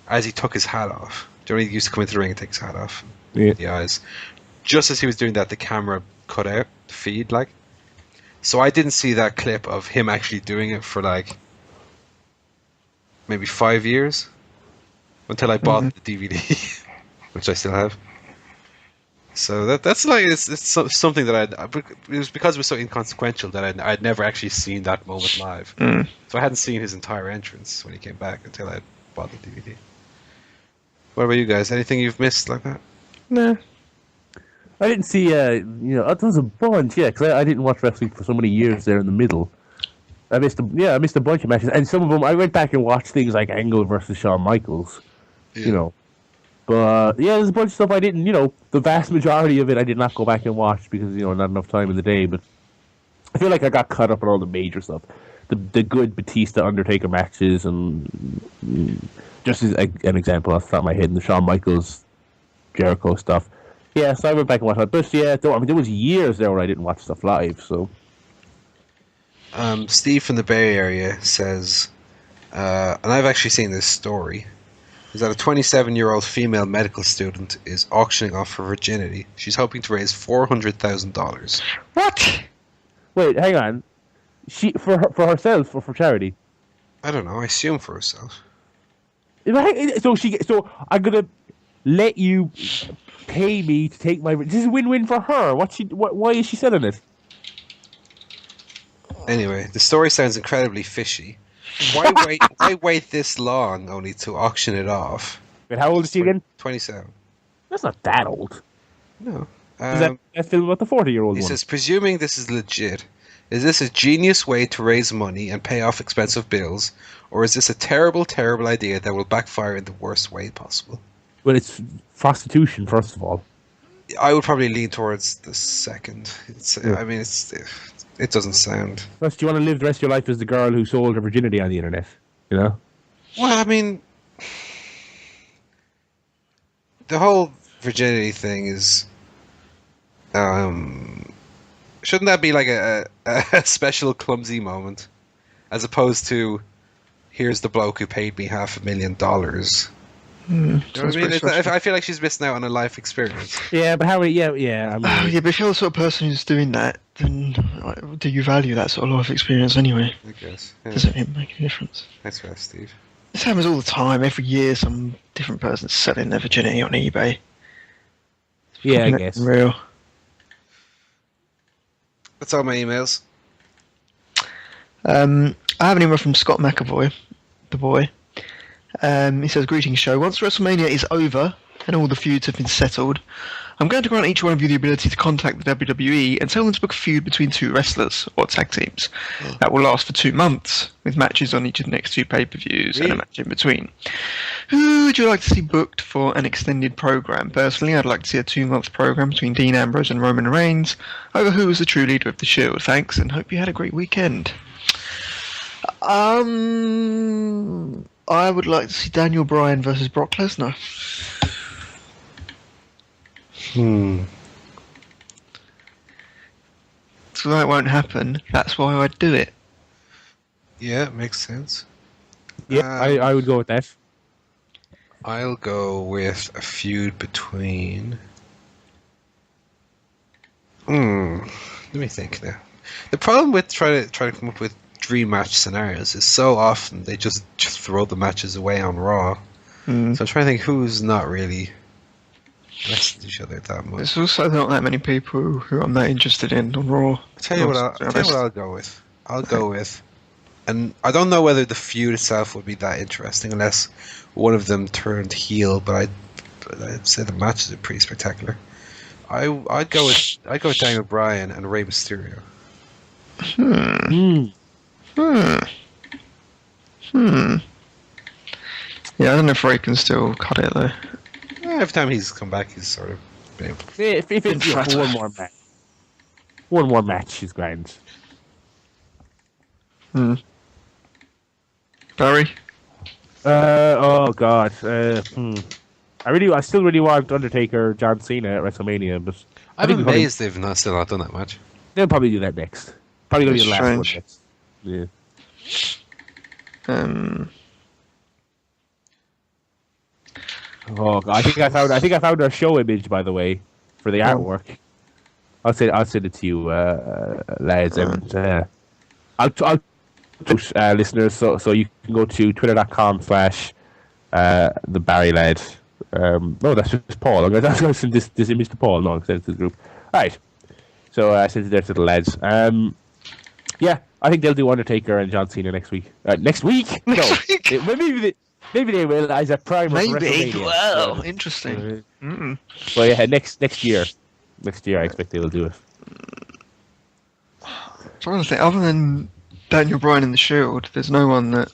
as he took his hat off, during he used to come into the ring and take his hat off, the eyes, just as he was doing that, the camera cut out the feed, like. So I didn't see that clip of him actually doing it for like maybe 5 years until I bought the DVD, which I still have. So that's like it's something that it was because it was so inconsequential that I'd never actually seen that moment live. So I hadn't seen his entire entrance when he came back until I bought the DVD. What about you guys? Anything you've missed like that? No. I didn't see, there was a bunch, because I didn't watch wrestling for so many years there in the middle. I missed a bunch of matches, and some of them, I went back and watched things like Angle versus Shawn Michaels, But, there's a bunch of stuff I didn't, the vast majority of it I did not go back and watch because, not enough time in the day, but I feel like I got caught up on all the major stuff. The good Batista-Undertaker matches, and just as an example off the top of my head, the Shawn Michaels Jericho stuff. Yeah, so I went back and watched that. But there was years there where I didn't watch stuff live, so. Steve from the Bay Area says, and I've actually seen this story, is that a 27-year-old female medical student is auctioning off her virginity. She's hoping to raise $400,000. What? Wait, hang on. She for herself or for charity? I don't know. I assume for herself. So I'm gonna let you pay me to take my. This is a win-win for her. Why is she selling it? Anyway, the story sounds incredibly fishy. Why wait this long only to auction it off? Wait, how old is she again? 27. That's not that old. No. Is that film about the 40-year-old one? He says, presuming this is legit, is this a genius way to raise money and pay off expensive bills, or is this a terrible, terrible idea that will backfire in the worst way possible? Well, it's prostitution, first of all. I would probably lean towards the second. I mean, it doesn't sound. Plus, do you want to live the rest of your life as the girl who sold her virginity on the internet? Well, I mean, the whole virginity thing is. Shouldn't that be like a special clumsy moment, as opposed to, here's the bloke who paid me $500,000. You know what I mean? I feel like she's missing out on a life experience. Yeah, but how? Yeah. I mean, Yeah, but if you're the sort of person who's doing that, then do you value that sort of life experience anyway? I guess. Yeah. Does it make a difference? That's fair, Steve. This happens all the time. Every year, some different person's selling their virginity on eBay. Yeah, I guess. Real. That's all my emails. I have an email from Scott McAvoy, the boy. He says, "Greetings, show. Once WrestleMania is over and all the feuds have been settled, I'm going to grant each one of you the ability to contact the WWE and tell them to book a feud between two wrestlers or tag teams. That will last for 2 months, with matches on each of the next 2 pay-per-views and a match in between. Who would you like to see booked for an extended program? Personally, I'd like to see a 2-month program between Dean Ambrose and Roman Reigns over who is the true leader of the Shield. Thanks, and hope you had a great weekend." I would like to see Daniel Bryan versus Brock Lesnar. So that won't happen. That's why I'd do it. Yeah, it makes sense. Yeah, I would go with that. I'll go with a feud between. Let me think now. The problem with trying to come up with dream match scenarios is so often they just throw the matches away on Raw. So I'm trying to think who's not really wrestling each other that much. There's also not that many people who I'm that interested in on Raw. I'll tell you what I'll go with. I'll go with, and I don't know whether the feud itself would be that interesting unless one of them turned heel, but I'd say the matches are pretty spectacular. I'd go with Daniel Bryan and Rey Mysterio. Yeah, I don't know if Ray can still cut it though. Every time he's come back, he's sort of been able to... If it's one more match is grand. Barry? Oh God. I still really want Undertaker, John Cena at WrestleMania, but I'm think we probably- amazed they've still not done that match. they'll probably do that next. Probably gonna be the It's last one strange. next. Yeah. Oh, God, I think I found our show image, by the way, for the artwork. I'll send it to you, lads, and I'll listeners, so you can go to twitter.com/ the Barry Lei'D. No, that's just Paul. I'm going to send this image to Paul. No, I'm sending it to the group. All right. So I sent it there to the lads. Yeah, I think they'll do Undertaker and John Cena next week. Next week? No. Maybe they will as a primer for Maybe. WrestleMania. Wow, Yeah. interesting. Well, yeah, next year. Next year, I expect they will do it. So honestly, other than Daniel Bryan and the Shield, there's no one that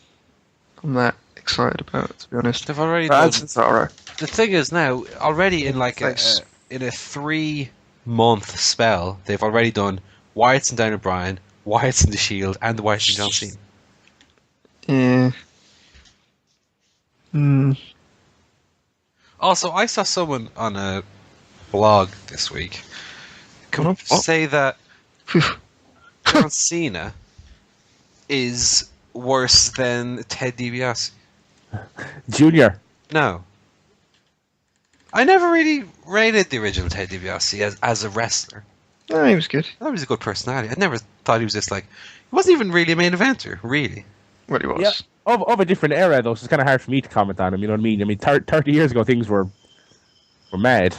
I'm that excited about, to be honest. They've already But done. Cesaro. The thing is now, already in like Face. in a 3-month spell, they've already done Wyatt's and Daniel Bryan, Wyatt's and the Shield, and the Wyatt's and John Cena. Yeah. Also, I saw someone on a blog this week What? say that Phew. John Cena is worse than Ted DiBiase. Junior. No. I never really rated the original Ted DiBiase as a wrestler. No, he was good. I thought he was a good personality. I never thought he was just like... He wasn't even really a main eventer, really. What he was. Yeah. Of a different era, though, so it's kind of hard for me to comment on him, you know what I mean? I mean, 30 years ago, things were mad.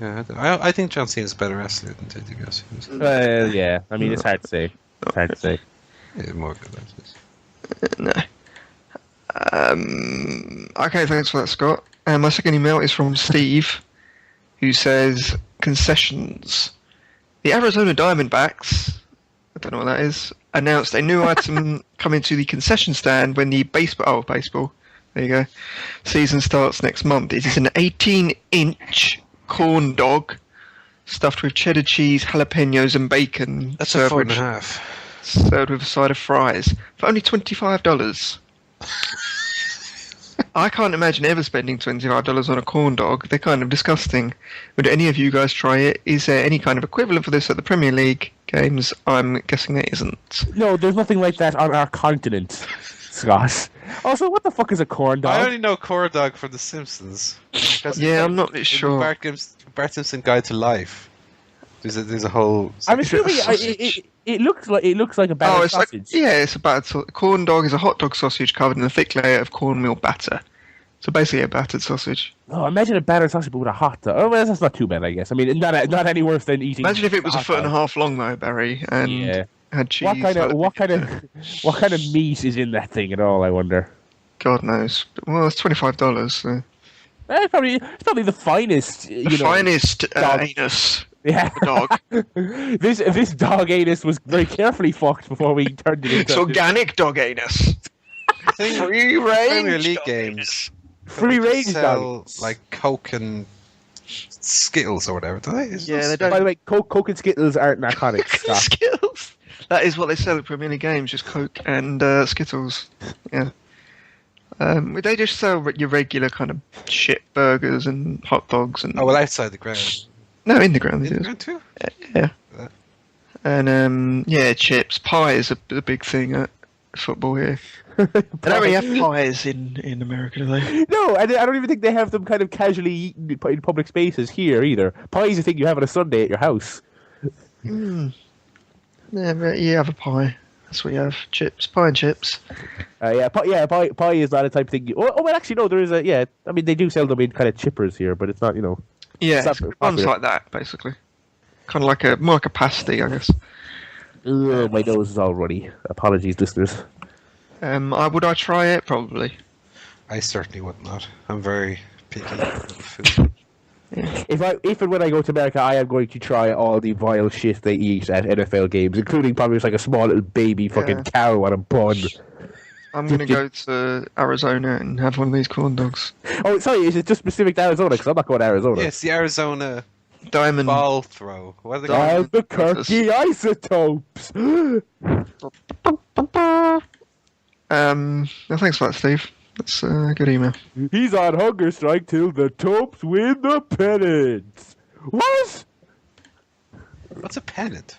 Yeah, I think John Cena's a better wrestler than Ted DiBiase. Well, yeah. I mean, it's hard to say. It's hard to say. Yeah, more good wrestlers. No. Okay, thanks for that, Scott. My second email is from Steve, who says, concessions. The Arizona Diamondbacks, I don't know what that is, announced a new item coming to the concession stand when the baseball, there you go, season starts next month. It is an 18-inch corn dog stuffed with cheddar cheese, jalapenos, and bacon. That's a foot and a half. Served with a side of fries for only $25. I can't imagine ever spending $25 on a corn dog. They're kind of disgusting. Would any of you guys try it? Is there any kind of equivalent for this at the Premier League games? I'm guessing there isn't. No, there's nothing like that on our continent, Scott. Also, what the fuck is a corn dog? I only know corn dog from The Simpsons. Yeah, I'm not really In sure. the Bart Simpson Guide to Life. There's a whole... I'm assuming sausage. it looks like a battered It's like, sausage. yeah, it's a battered corn dog is a hot dog sausage covered in a thick layer of cornmeal batter. So basically a battered sausage. Oh, imagine a battered sausage but with a hot dog. Oh, well, that's not too bad, I guess. I mean, not any worse than eating. Imagine if it was a hot foot and a dog. half long though, Barry, and Yeah. had cheese. What kind of meat is in that thing at all? I wonder. God knows. Well, it's $25. So. It's probably the finest. The finest dog. anus. Yeah. Dog. this dog anus was very carefully fucked before we turned it into. It's organic dog anus. Free range Premier League dog games. anus. Free range sell dog. like Coke and Skittles or whatever, don't they? Yeah, they By don't. the way, Coke and Skittles aren't narcotics. Scott. Skittles. That is what they sell at Premier League games, just Coke and Skittles. Yeah. They just sell your regular kind of shit burgers and hot dogs and. Oh, well, outside the ground. No, in the ground they In the do. ground too? Yeah. And yeah, chips, pie is a big thing at football here. They don't really have pies in America, do they? No, I don't even think they have them kind of casually eaten in public spaces here either. Pie is a thing you have on a Sunday at your house. Yeah, but you have a pie. That's what you have. Chips, pie and chips. Pie is not a type of thing. Well, actually, no, there is a, yeah, I mean, they do sell them in kind of chippers here, but it's not, you know. Yeah, It's it's not ones popular. like that, basically. Kind of like more like a pasty, I guess. Ugh, my nose is all runny. Apologies, listeners. Would I try it? Probably. I certainly would not. I'm very picky with food. If and when I go to America, I am going to try all the vile shit they eat at NFL games, including probably just like a small little baby fucking cow on a bun. I'm going to go to Arizona and have one of these corn dogs. Oh, sorry, is it just specific to Arizona? Because I'm not going to Arizona. Yeah, it's the Arizona Diamond. ball throw. What are they called? Albuquerque isotopes. Thanks for that, Steve. That's a good email. He's on hunger strike till the Topes win the pennant. What? What's a pennant?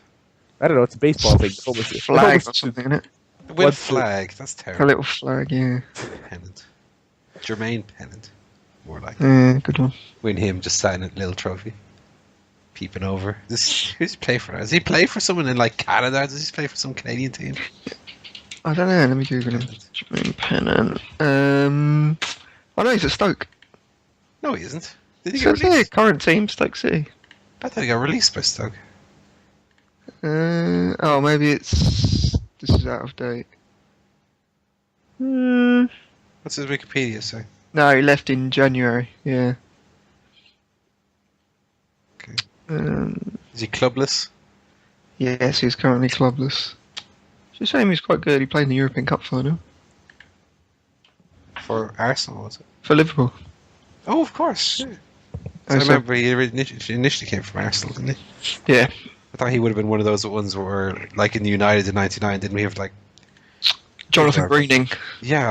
I don't know. It's a baseball thing. Flag or something, isn't it? Win What's flag. That's A terrible. little flag, yeah. Pennant. Jermaine pennant. More like. Yeah, good one. Win him just sat in a little trophy. Peeping over. Who's he play for? Does he play for someone in like Canada? Or does he play for some Canadian team? I don't know. Let me Google him. Jermaine Pennant. I know he's at Stoke. No, he isn't. Did he So get it's the released? current team, Stoke City. I thought he got released by Stoke. Oh, maybe it's... This is out of date. What's his Wikipedia say? No, he left in January, yeah. Okay. Um, Is he clubless? yes, he's currently clubless. It's a shame he's quite good. He played in the European Cup final. For Arsenal, was it? For Liverpool. Oh, of course. Yeah. Oh, I so- remember he initially came from Arsenal, didn't he? Yeah. I thought he would have been one of those ones where, like in the United in '99, didn't we have like, Jonathan Yeah. Greening. yeah,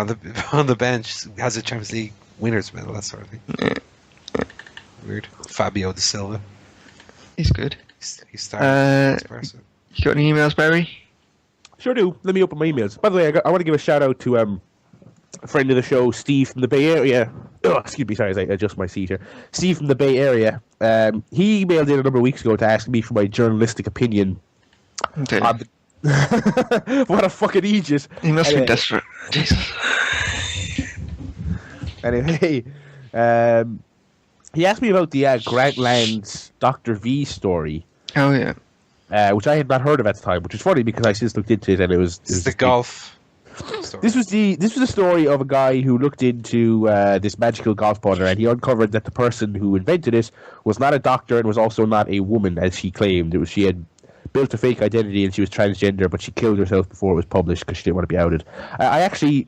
on the bench has a Champions League winners medal, that sort of thing. Yeah. Weird. Fabio da Silva. He's good. He started against Barca. You got any emails, Barry? Sure do. Let me open my emails. By the way, I want to give a shout out to a friend of the show, Steve from the Bay Area. Oh, excuse me, sorry, as I adjust my seat here. Steve from the Bay Area. He emailed in a number of weeks ago to ask me for my journalistic opinion. Okay. On the... What a fucking idiot. He must be Anyway. desperate. Jesus. Anyway, he asked me about the Grantlands Dr. V story, Oh, yeah. which I had not heard of at the time, which is funny because I since looked into it and it was... This is the golf story. This was the story of a guy who looked into this magical golf putter, and he uncovered that the person who invented it was not a doctor and was also not a woman, as she claimed. She had built a fake identity and she was transgender, but she killed herself before it was published because she didn't want to be outed. I actually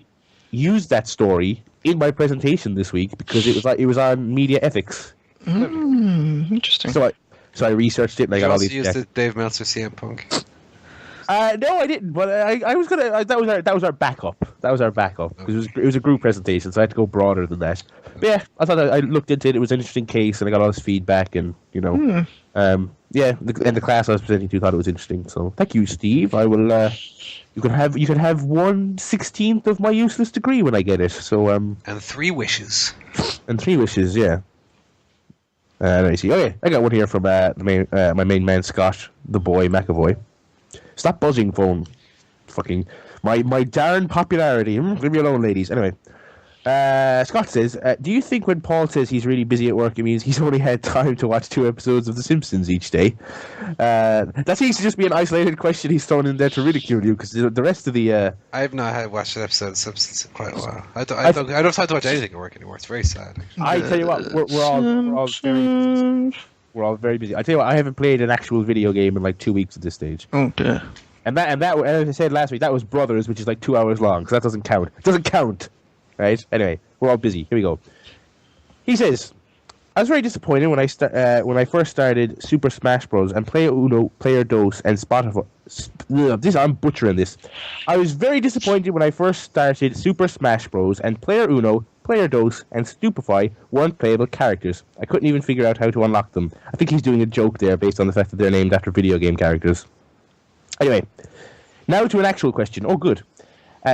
used that story in my presentation this week because it was on media ethics. Interesting. So I researched it and I You got all also these. used the Dave Meltzer CM Punk. No, I didn't. But I was gonna. That was our backup. That was our backup. It was a group presentation, so I had to go broader than that. But yeah, I thought I looked into it. It was an interesting case, and I got all this feedback, and yeah, the class I was presenting to thought it was interesting. So thank you, Steve. I will. You can have 1/16 of my useless degree when I get it. So And 3 wishes. and 3 wishes, yeah. Let me see. Oh yeah, I got one here from my main man Scott, the boy McAvoy. Stop buzzing, phone. Fucking my darn popularity. Leave me alone, ladies. Anyway, Scott says, do you think when Paul says he's really busy at work, it means he's only had time to watch 2 episodes of The Simpsons each day? That seems to just be an isolated question he's thrown in there to ridicule you, because the rest of the... I have not had watched an episode of Simpsons in quite a while. I don't have time to watch anything at work anymore. It's very sad. Actually. I tell you what, we're all very busy. I tell you what, I haven't played an actual video game in like 2 weeks at this stage. Oh, dear. And as I said last week, that was Brothers, which is like 2 hours long, so that doesn't count. It doesn't count. Right? Anyway, we're all busy. Here we go. He says, I was very disappointed when I first started Super Smash Bros. And Player Uno, Player Dos, and Spotify. I'm butchering this. I was very disappointed when I first started Super Smash Bros. And Player Uno, Player Dos, and Stupefy weren't playable characters. I couldn't even figure out how to unlock them. I think he's doing a joke there based on the fact that they're named after video game characters. Anyway, now to an actual question. Oh, good.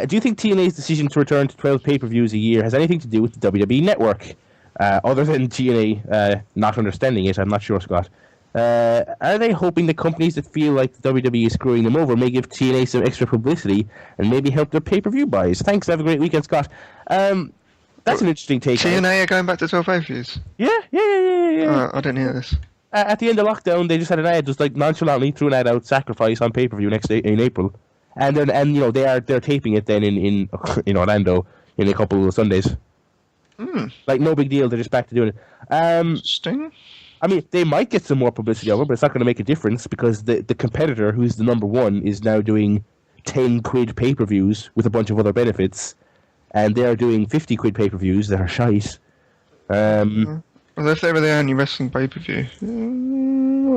Do you think TNA's decision to return to 12 pay-per-views a year has anything to do with the WWE Network? Other than TNA not understanding it, I'm not sure, Scott. Are they hoping the companies that feel like the WWE is screwing them over may give TNA some extra publicity and maybe help their pay-per-view buys? Thanks, have a great weekend, Scott. That's an interesting take. TNA are going back to 12 pay-per-views? Yeah. I didn't hear this. At the end of lockdown, they just had an ad, just like nonchalantly threw an ad out, Sacrifice on pay-per-view in April. And they're taping it then in Orlando in a couple of Sundays. Like no big deal. They're just back to doing it. Interesting. I mean, they might get some more publicity of it, but it's not going to make a difference because the competitor, who's the number one, is now doing 10 quid pay-per-views with a bunch of other benefits, and they're doing 50 quid pay-per-views that are shite. Well, if they were the only wrestling pay-per-view,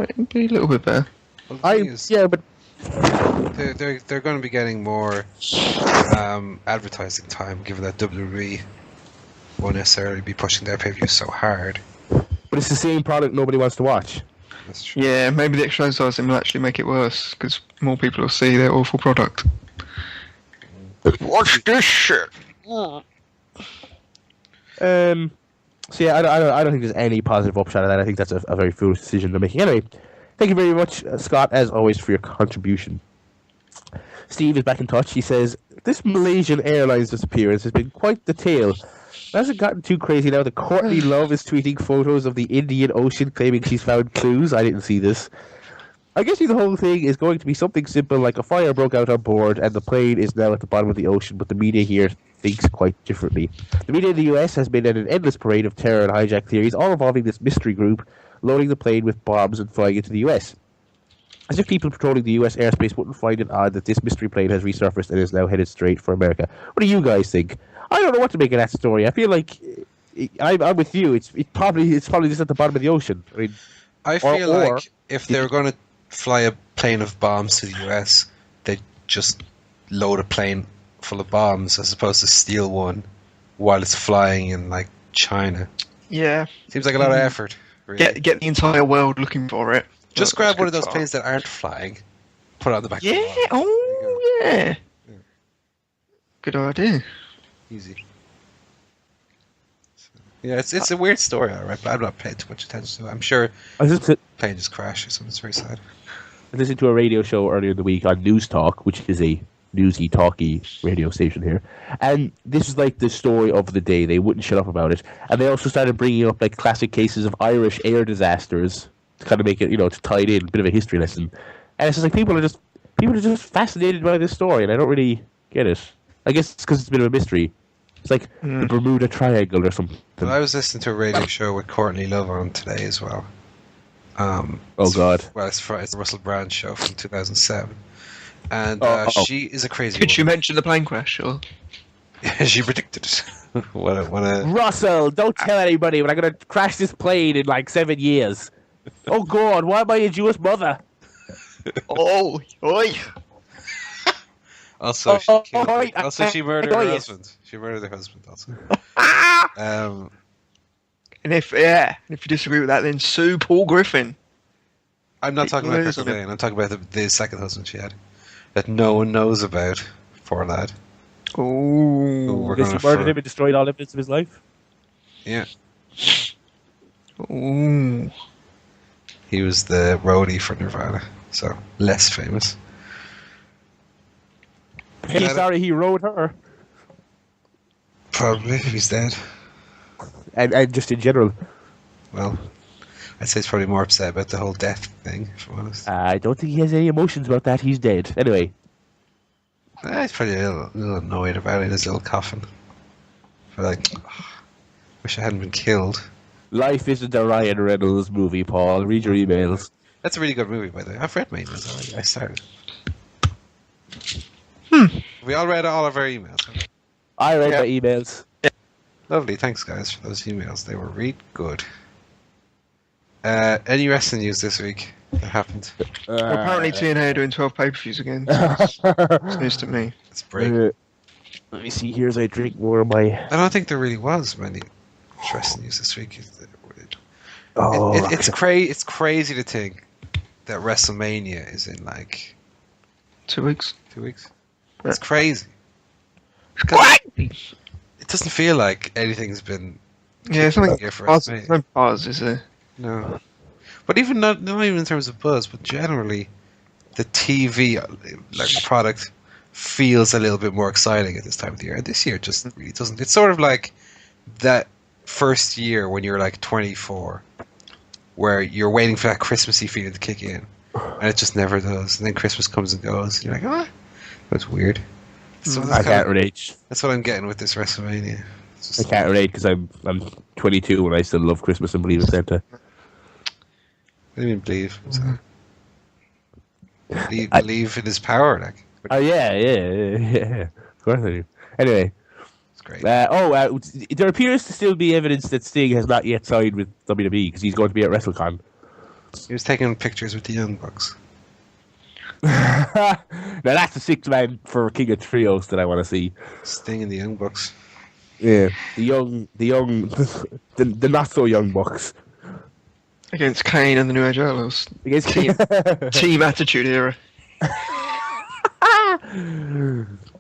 it'd be a little bit better. Well, the thing is, But They're going to be getting more advertising time, given that WWE won't necessarily be pushing their pay-per-views so hard. But it's the same product nobody wants to watch. That's true. Yeah, maybe the exercising will actually make it worse because more people will see their awful product. Watch this shit. So yeah, I don't think there's any positive upshot of that. I think that's a very foolish decision they're making. Anyway, thank you very much, Scott, as always, for your contribution. Steve is back in touch. He says, this Malaysian Airlines disappearance has been quite the tale. Has it gotten too crazy now that Courtney Love is tweeting photos of the Indian Ocean claiming she's found clues? I didn't see this. I guess the whole thing is going to be something simple like a fire broke out on board and the plane is now at the bottom of the ocean, but the media here thinks quite differently. The media in the US has been at an endless parade of terror and hijack theories, all involving this mystery group loading the plane with bombs and flying into the US. As if people patrolling the US airspace wouldn't find it odd that this mystery plane has resurfaced and is now headed straight for America. What do you guys think? I don't know what to make of that story. I feel like I'm with you. It's probably just at the bottom of the ocean. I feel like if they were going to fly a plane of bombs to the US, they'd just load a plane full of bombs as opposed to steal one while it's flying in like China. Yeah. Seems like a lot of effort. Really. Get the entire world looking for it. Just grab one of those planes that aren't flying, put it on the back. Yeah. Of the bomb. Oh yeah. Good idea. Easy. Yeah, it's a weird story, alright, but I'm not paying too much attention to it. I'm sure plane just crashed or something. It's very sad. I listened to a radio show earlier in the week on News Talk, which is a newsy, talky radio station here. And this is like the story of the day. They wouldn't shut up about it. And they also started bringing up like classic cases of Irish air disasters to kind of make it, to tie it in, a bit of a history lesson. And it's just like people are just fascinated by this story, and I don't really get it. I guess it's because it's a bit of a mystery. It's like the Bermuda Triangle or something. Well, I was listening to a radio show with Courtney Love on today as well. Oh God! Well, it's the Russell Brand show from 2007, and she is a crazy. Did you woman. mention the plane crash? Or? She predicted it. what a Russell, don't tell anybody, but I'm gonna crash this plane in like 7 years. Oh God! Why am I a Jewish mother? Oh, oi! Also, she murdered her husband. She murdered her husband also. And if you disagree with that, then sue Paul Griffin. I'm not talking about her today. I'm talking about the second husband she had that no one knows about. Poor lad. Oh, This murdered him and destroyed all evidence of his life. Yeah. Ooh. He was the roadie for Nirvana, so less famous. He's sorry he rode her. Probably, if he's dead. And just in general. Well, I'd say he's probably more upset about the whole death thing, if I'm honest. I don't think he has any emotions about that. He's dead. Anyway. He's probably a little annoyed about it in his little coffin. But wish I hadn't been killed. Life isn't a Ryan Reynolds movie, Paul. Read your emails. That's a really good movie, by the way. I've read my emails already. I started. We all read all of our emails. Haven't we? I read my emails. Lovely, thanks guys for those emails. They were really good. Any wrestling news this week that happened? Well, apparently TNA are doing 12 pay-per-views again. It's news to me. It's break. Let me see here as I drink more of my... I don't think there really was many wrestling news this week. It's crazy to think that WrestleMania is in like 2 weeks. 2 weeks. Yeah. It's crazy. It doesn't feel like anything's been. Yeah, something here for buzz, WrestleMania. no buzz, is there? No, but even not even in terms of buzz, but generally, the TV product feels a little bit more exciting at this time of the year. And this year just really doesn't. It's sort of like that first year when you're like 24, where you're waiting for that Christmassy feeling to kick in, and it just never does. And then Christmas comes and goes, and you're like, that's weird. So I can't relate. That's what I'm getting with this WrestleMania. I can't relate because I'm 22 and I still love Christmas and believe in Santa. I didn't even believe. So. Believe in his power, like. Oh yeah. Of course I do. Anyway, It's great. There appears to still be evidence that Sting has not yet signed with WWE because he's going to be at WrestleCon. He was taking pictures with the Young Bucks. Now that's the sixth man for King of Trios that I want to see. Sting and the Young Bucks. Yeah, the not so young bucks Against Kane and the New Age Outlaws. against Team Attitude Era.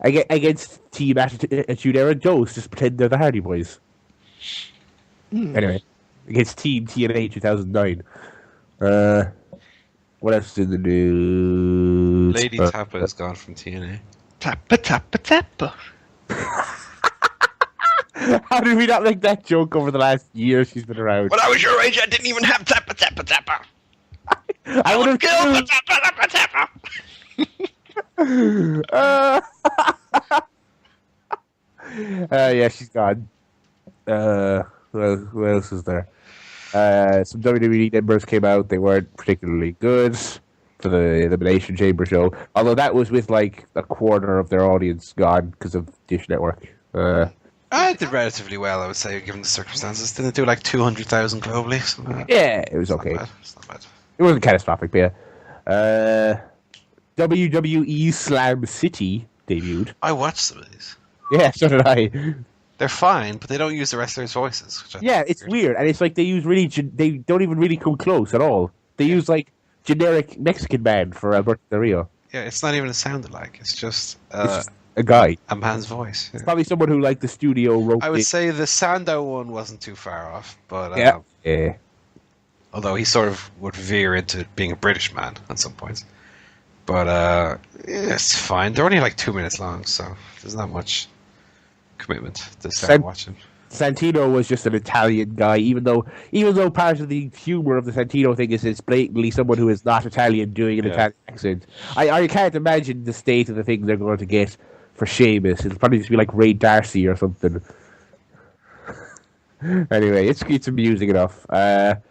against Team Attitude Era Joes. Just pretend they're the Hardy Boys. Anyway, against Team TNA 2009. What else is in the news? Lady Tapa is gone from TNA. Tappa, tappa, tappa. How did we not make that joke over the last year she's been around? When I was your age, I didn't even have tappa, tappa, tappa. I would have Kill for tappa, tappa, tappa. Yeah, she's gone. Who else is there? Some WWE members came out. They weren't particularly good for the Elimination Chamber show. Although that was with like a quarter of their audience gone because of Dish Network. I did relatively well, I would say, given the circumstances. Didn't it do like 200,000 globally? Something like that? Yeah, it was okay. It's not bad. It wasn't catastrophic, but yeah. WWE Slam City debuted. I watched some of these. Yeah, so did I. They're fine, but they don't use the wrestlers' voices. Which I Yeah, think it's is weird, and it's like they use really. They don't even really come close at all. They use like generic Mexican band for Alberto Del Rio. Yeah, it's not even a sound alike. It's just It's just a guy. a man's voice. Yeah. Probably someone who like the studio wrote. I would it. say the Sandow one wasn't too far off, but Yeah. Yeah. although he sort of would veer into being a British man at some points. But yeah, it's fine. They're only like 2 minutes long, so there's not much commitment to start watching. Santino was just an Italian guy, even though part of the humor of the Santino thing is it's blatantly someone who is not Italian doing an Italian accent. I can't imagine the state of the thing they're going to get for Sheamus. It'll probably just be like Ray Darcy or something. Anyway, it's amusing enough. The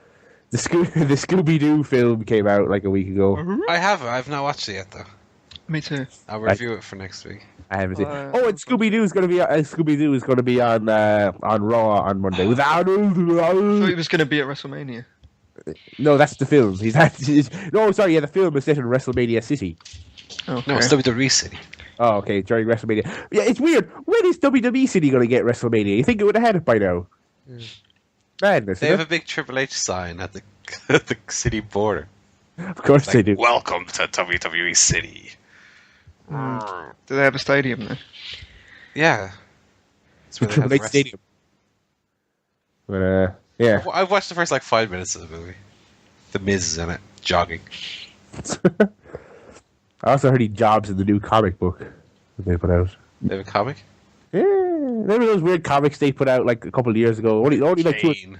Scooby-Doo film came out like a week ago. I've not watched it yet though. Me too. I'll review it for next week. I haven't seen. Oh, and Scooby-Doo is going to be on Raw on Monday with Arnold. I thought he was going to be at WrestleMania. No, that's the film. The film is set in WrestleMania City. Okay. No, it's WWE City. Oh, okay, during WrestleMania. Yeah, it's weird. When is WWE City going to get WrestleMania? You think it would have had it by now? Madness. They have a big Triple H sign at the the city border. Of course they do. Welcome to WWE City. Do they have a stadium there? Yeah. It's The where they Triple have H wrestling. Stadium. But, yeah. I've watched the first like 5 minutes of the movie. The Miz is in it, jogging. I also heard he jobs in the new comic book that they put out. They have a comic? Yeah, remember those weird comics they put out like a couple of years ago? Only like two. Kane.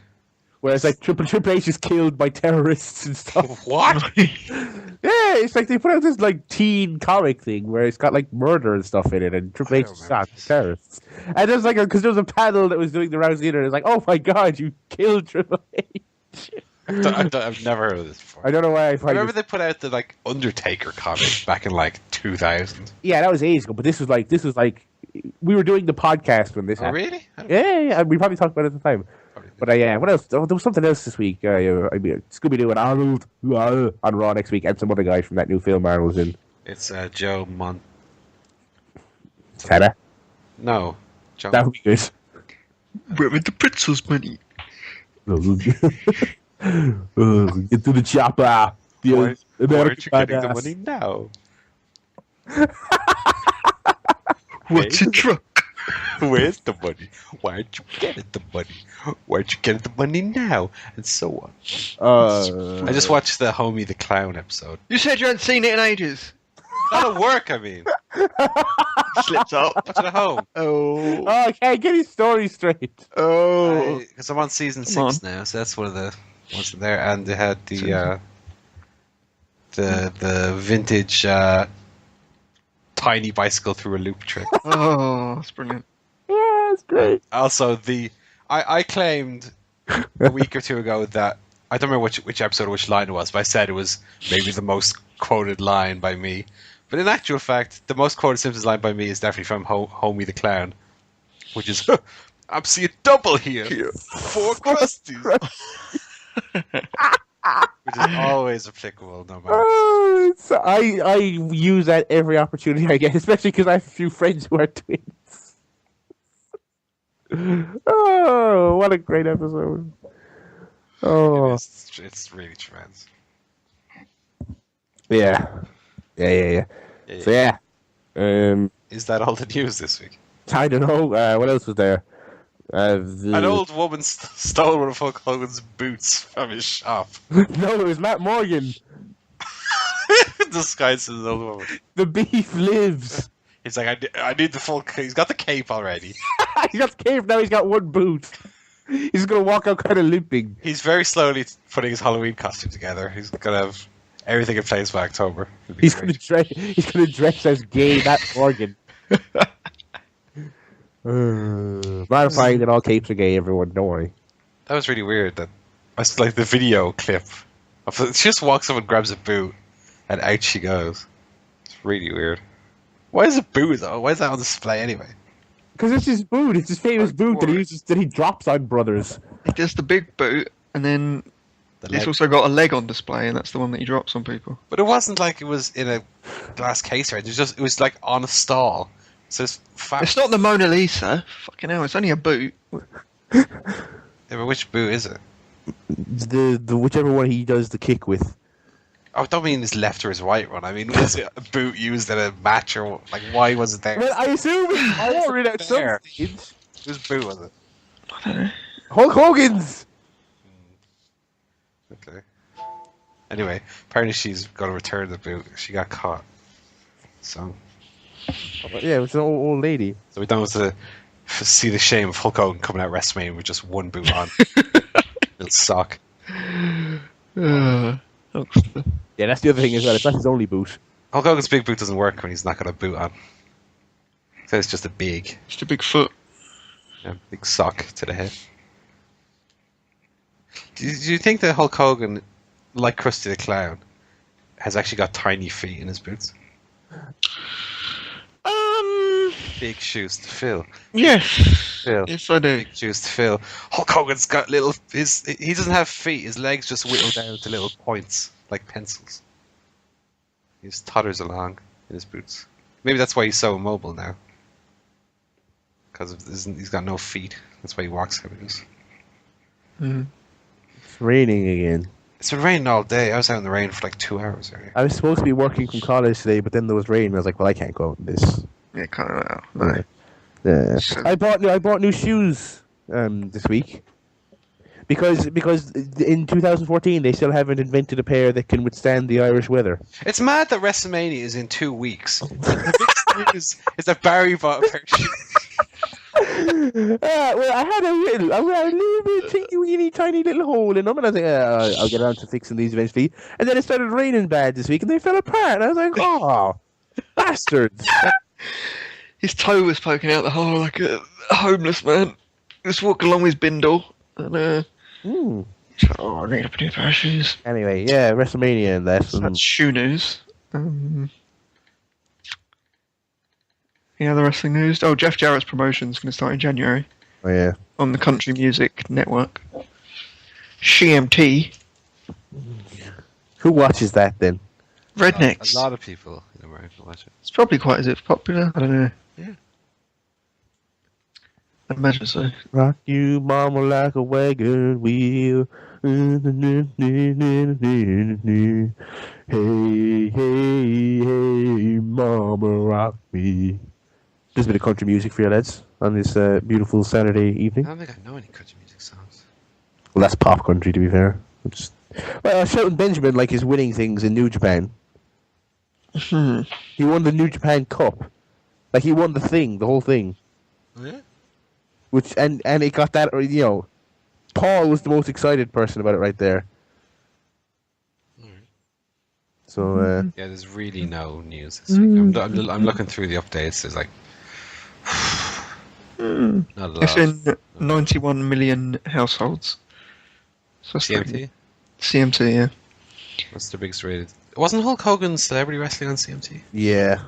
Where it's like Triple H is killed by terrorists and stuff. What? Yeah, it's like they put out this like teen comic thing where it's got like murder and stuff in it, and Triple H is shot terrorists. And there's like because there was a panel that was doing the rounds in, and it's like, oh my god, you killed Triple H. I've never heard of this before. I don't know why I I find remember this. they put out the like Undertaker comic back in like 2000. Yeah, that was ages ago, but this was like we were doing the podcast when this Oh, happened. really? Yeah, we probably talked about it at the time. But yeah, what else? Oh, there was something else this week. Scooby-Doo and Arnold on Raw next week, and some other guy from that new film Arnold's in. It's Joe Tana. No. Joe. That would be good. Where with the pretzels money? Get to the chopper. Why aren't you getting the money now? What's a truck? Where's the money? Why aren't you getting the money? Why aren't you getting the money now? And so on. I just watched the Homie the Clown episode. You said you hadn't seen it in ages. Not at work, I mean. Slipped up. Watch it at home. Oh. I can't get his story straight. Oh. Because I'm on season 6 Come on. now, so that's one of the ones there. And they had the vintage tiny bicycle through a loop trick. Oh, that's brilliant. Yeah, it's great. Also, I claimed a week or two ago that I don't remember which episode or which line it was, but I said it was maybe the most quoted line by me. But in actual fact, the most quoted Simpsons line by me is definitely from Homie the Clown, which is I'm seeing double here. 4 crusties. Which Which is always applicable, no matter. I use that every opportunity I get, especially because I have a few friends who are twins. Oh, what a great episode! Oh, It's really tremendous. yeah. So yeah, Is that all the news this week? I don't know. What else was there? An old woman stole one of Hulk Hogan's boots from his shop. No, it was Matt Morgan. Disguised as an old woman. The beef lives. He's like, I need the full. He's got the cape already. He's got the cave now. He's got one boot. He's gonna walk out kind of limping. He's very slowly putting his Halloween costume together. He's gonna have everything in place by October. He's gonna dress as gay Matt Morgan. Modifying that all capes are gay. Everyone, don't worry. That was really weird. That I was like the video clip. She just walks up and grabs a boot, and out she goes. It's really weird. Why is a boot though? Why is that on display anyway? Because it's his boot. It's his famous boot that he uses, that he drops on brothers. He does the big boot, and then it's also got a leg on display, and that's the one that he drops on people. But it wasn't like it was in a glass case, right? It was like on a stall. So it's fat. It's not the Mona Lisa. Fucking hell, it's only a boot. Yeah, but which boot is it? The whichever one he does the kick with. Oh, I don't mean his left or his right one. I mean, was it a boot used in a match or like why was it there? Well, I assume it's more at some There. stage. Whose boot was it? I don't know. Hulk Hogan's. Okay. Anyway, apparently she's going to return the boot. She got caught. So Yeah, it was an old lady. we don't have to see the shame of Hulk Hogan coming out of WrestleMania with just one boot on. Little sock. Oh, Yeah, that's the other thing as well. It's not his only boot. Hulk Hogan's big boot doesn't work when he's not got a boot on. So it's just a big foot. big sock to the head. Do you think that Hulk Hogan, like Krusty the Clown, has actually got tiny feet in his boots? Big shoes to fill. Yes. Fill. Yes, I do. Big shoes to fill. Hulk Hogan's got little. He doesn't have feet. His legs just whittle down to little points like pencils. He just totters along in his boots. Maybe that's why he's so immobile now. Because he's got no feet. That's why he walks how he does. It's raining again. It's been raining all day. I was out in the rain for like 2 hours earlier. I was supposed to be working from college today, but then there was rain, and I was like, well, I can't go out in this. Yeah, kind of. No. Yeah. I bought new shoes this week because in 2014 they still haven't invented a pair that can withstand the Irish weather. It's mad that WrestleMania is in 2 weeks. The biggest news is that Barry bought a pair of shoes. Well, I had a little bit teeny tiny little hole in them, and I was like, I'll get around to fixing these eventually. And then it started raining bad this week, and they fell apart. And I was like, oh, bastards! His toe was poking out the hole like a homeless man. Just walking along with his bindle. And, I need a new pair of shoes. Anyway, yeah, WrestleMania and that. So that's shoe news. Any other wrestling news? Oh, Jeff Jarrett's promotion's going to start in January. Oh, yeah. On the Country Music Network. CMT. Who watches that then? Rednecks. A lot of people in America watch it. It's probably quite as if popular. I don't know. Yeah. I'd imagine so. Rock you, mama, like a wagon wheel. Hey, hey, hey, mama, rock me. There's a bit of country music for you lads on this beautiful Saturday evening. I don't think I know any country music songs. Well, that's pop country, to be fair. Well, Shelton Benjamin, like, is winning things in New Japan. He won the New Japan Cup. Like, he won the whole thing. Oh, yeah? Which and it got that, you know, Paul was the most excited person about it right there. So, Yeah, there's really no news this week. I'm looking through the updates. There's like not a lot. It's in 91 million households. So that's CMT? CMT, yeah. What's the biggest rated? Wasn't Hulk Hogan Celebrity Wrestling on CMT? yeah.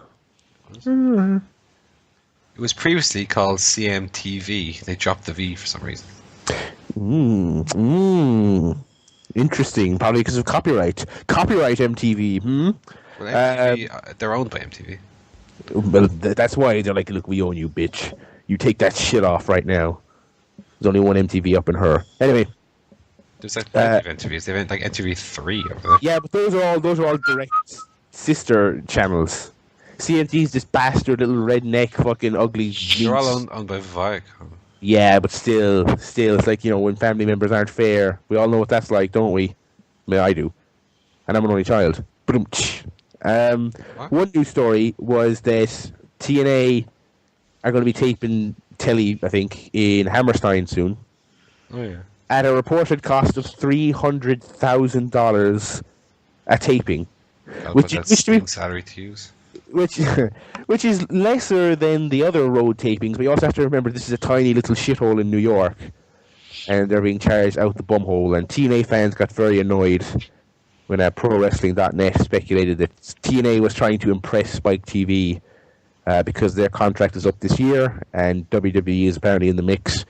It was previously called CMTV. They dropped the V for some reason. Interesting. Probably because of copyright. Copyright MTV. Well, MTV, they're owned by MTV. Well, that's why they're like, look, we own you, bitch. You take that shit off right now. There's only one MTV up in her. Anyway. There's like plenty of MTVs. They have like MTV3 over there. Yeah, but those are all direct sister channels. CMT's this bastard little redneck fucking ugly. They're all owned by Viacom. Yeah, but still, it's like, when family members aren't fair. We all know what that's like, don't we? I mean, I do. And I'm an only child. One news story was that TNA are going to be taping telly, I think, in Hammerstein soon. Oh, yeah. At a reported cost of $300,000 a taping. Which salary to use. Which is lesser than the other road tapings, but you also have to remember this is a tiny little shithole in New York, and they're being charged out the bumhole. And TNA fans got very annoyed when ProWrestling.net speculated that TNA was trying to impress Spike TV because their contract is up this year, and WWE is apparently in the mix.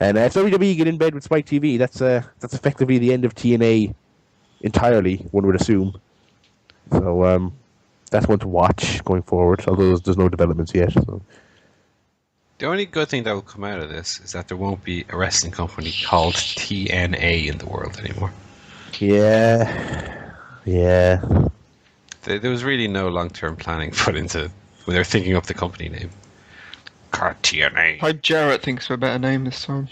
And if WWE get in bed with Spike TV, that's effectively the end of TNA entirely, one would assume. So that's one to watch going forward, although there's no developments yet. So. The only good thing that will come out of this is that there won't be a wrestling company called TNA in the world anymore. Yeah. There was really no long-term planning put into when they were thinking up the company name. TNA. Hi, Jarrett thinks of a better name this time.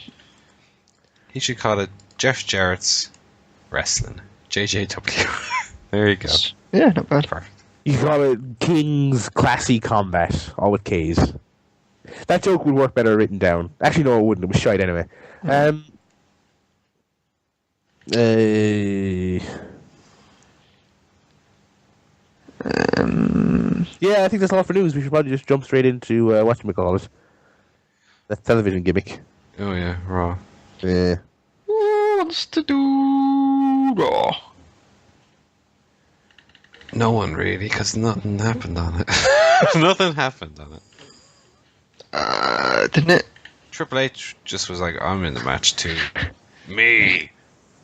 He should call it Jeff Jarrett's Wrestling. JJW. There you go. Yeah, not bad. Perfect. You call it King's Classy Combat, all with K's. That joke would work better written down. Actually, no, it wouldn't. It was shite anyway. Yeah, I think that's all for news. We should probably just jump straight into whatchamacallit. That television gimmick. Oh yeah, Raw. Yeah. Who wants to do Raw? No one really, because nothing happened on it. Nothing happened on it. Didn't it? Triple H just was like, I'm in the match too. Me!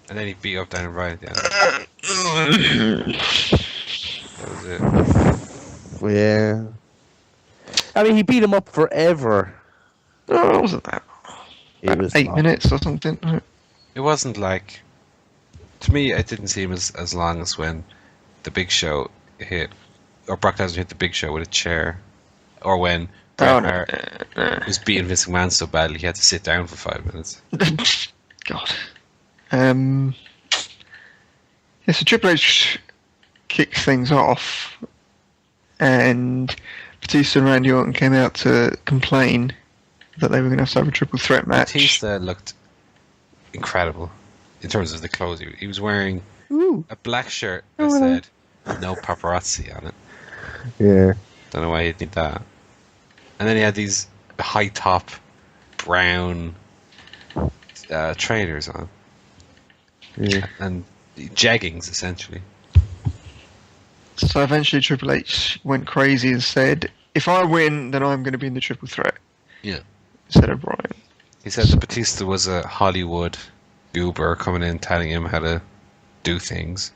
And then he beat up Daniel Bryan at the end. That was it. Yeah. I mean, he beat him up forever. No, it wasn't that. It was 8 minutes or something. It wasn't like... To me, it didn't seem as long as when the Big Show hit... Or Brock Lesnar hit the Big Show with a chair. Or when Bret Hart was beating Vince McMahon so badly he had to sit down for 5 minutes. God. Yeah, so Triple H kicks things off, and Batista and Randy Orton came out to complain that they were going to have a triple threat match. Batista looked incredible in terms of the clothes. He was wearing a black shirt that said "No paparazzi" on it. Yeah. Don't know why he did that. And then he had these high top brown trainers on. Yeah. And jeggings, essentially. So eventually Triple H went crazy and said, if I win, then I'm going to be in the triple threat. Yeah. Instead of Bryan. He said that Batista was a Hollywood goober coming in telling him how to do things.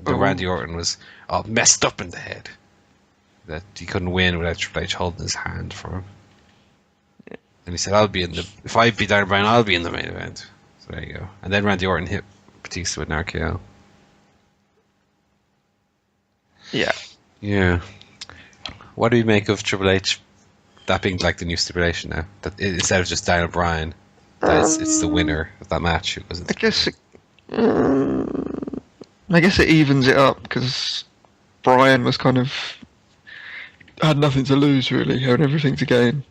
But Randy Orton was all messed up in the head. That he couldn't win without Triple H holding his hand for him. Yeah. And he said, if I beat Daniel Bryan, I'll be in the main event. So there you go. And then Randy Orton hit Batista with an RKO. Yeah. Yeah. What do you make of Triple H? That being like the new stipulation now. That instead of just Daniel Bryan, that it's the winner of that match. It wasn't. I guess it evens it up because Bryan was kind of had nothing to lose really, had everything to gain.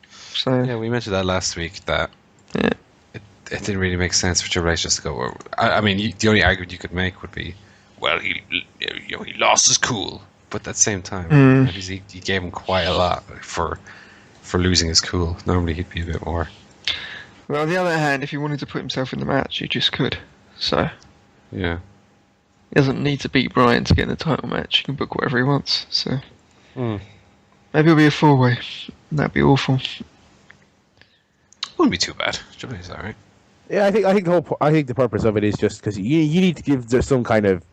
So Yeah, we mentioned that last week. That yeah. it didn't really make sense for Triple H just to go. I mean, the only argument you could make would be, well, he lost his cool, but at the same time, he gave him quite a lot for losing his cool. Normally, he'd be a bit more. Well, on the other hand, if he wanted to put himself in the match, he just could. So Yeah. he doesn't need to beat Bryan to get in the title match. He can book whatever he wants. So maybe it'll be a 4-way. That'd be awful. Wouldn't be too bad. Triple H's alright. Yeah, I think the purpose of it is just because you need to give there some kind of.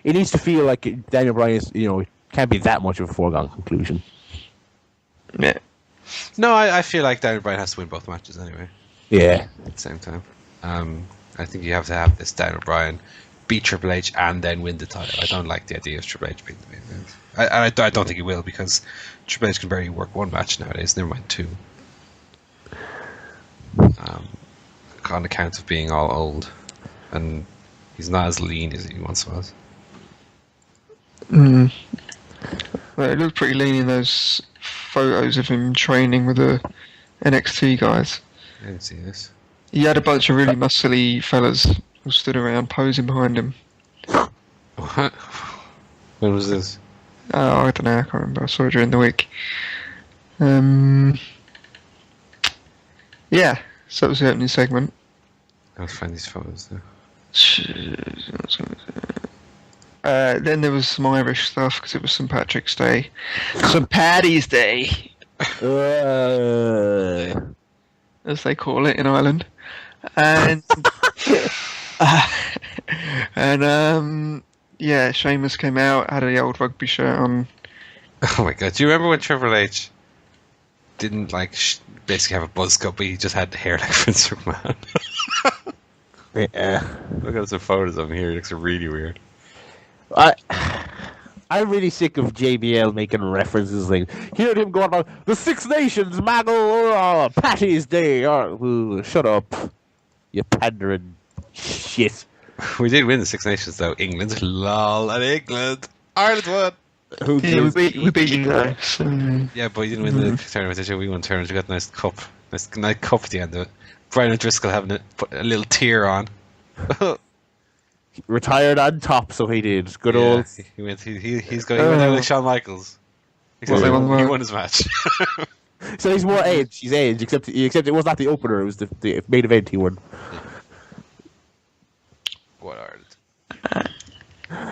It needs to feel like Daniel Bryan is, it can't be that much of a foregone conclusion. Yeah. No, I feel like Daniel Bryan has to win both matches anyway. Yeah. At the same time, I think you have to have this Daniel Bryan beat Triple H and then win the title. I don't like the idea of Triple H beating the main event. I don't think he will, because Triple H can barely work one match nowadays. Never mind two. On account of being all old, and he's not as lean as he once was. Well, it looked pretty lean in those photos of him training with the NXT guys. I didn't see this. He had a bunch of really muscly fellas who stood around posing behind him. What? When was this? I don't know, I can't remember. I saw it during the week. Yeah, so that was the opening segment. I'll find these photos though. Then there was some Irish stuff because it was St. Patrick's Day. St. Paddy's Day, as they call it in Ireland. And yeah, Sheamus came out, had the old rugby shirt on. Oh my god! Do you remember when Triple H didn't basically have a buzz cut, but he just had hair like Vince McMahon? Yeah. Look at some photos of him here. He looks really weird. I'm really sick of JBL making references like, hear him going on the Six Nations, Maggle, Patty's Day. Shut up, you pandering shit. We did win the Six Nations though. England, lol, and England. Ireland won. Yeah, we beat you guys. Yeah, but you didn't win the tournament, did you? We won the tournament. We got a nice cup at the end of it. Brian O'Driscoll having put a little tear on. Retired on top, so he did. Good old. He went out like Shawn Michaels. Except he won his match. So he's more age. He's age, except it was not the opener. It was the main event he won. What Ireland?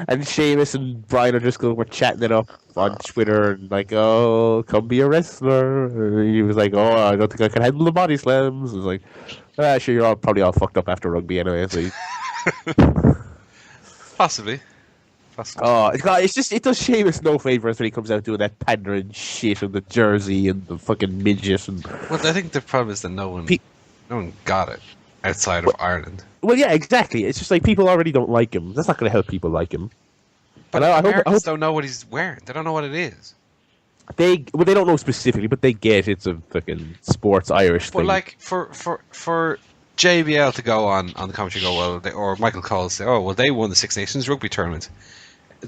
And Sheamus and Brian O'Driscoll were chatting it up on Twitter and like, oh, come be a wrestler. And he was like, oh, I don't think I can handle the body slams. I was like, sure, you're probably all fucked up after rugby anyway. So Possibly. Oh, it does Sheamus no favours when he comes out doing that pandering shit and the jersey and the fucking midget and. Well, I think the problem is that no one got it outside of Ireland. Well, yeah, exactly. It's just like people already don't like him. That's not going to help people like him. But I Americans hope don't know what he's wearing. They don't know what it is. they don't know specifically, but they get it's a fucking sports Irish thing. But like for JBL to go on the commentary, or Michael Cole say, oh well, they won the Six Nations rugby tournament.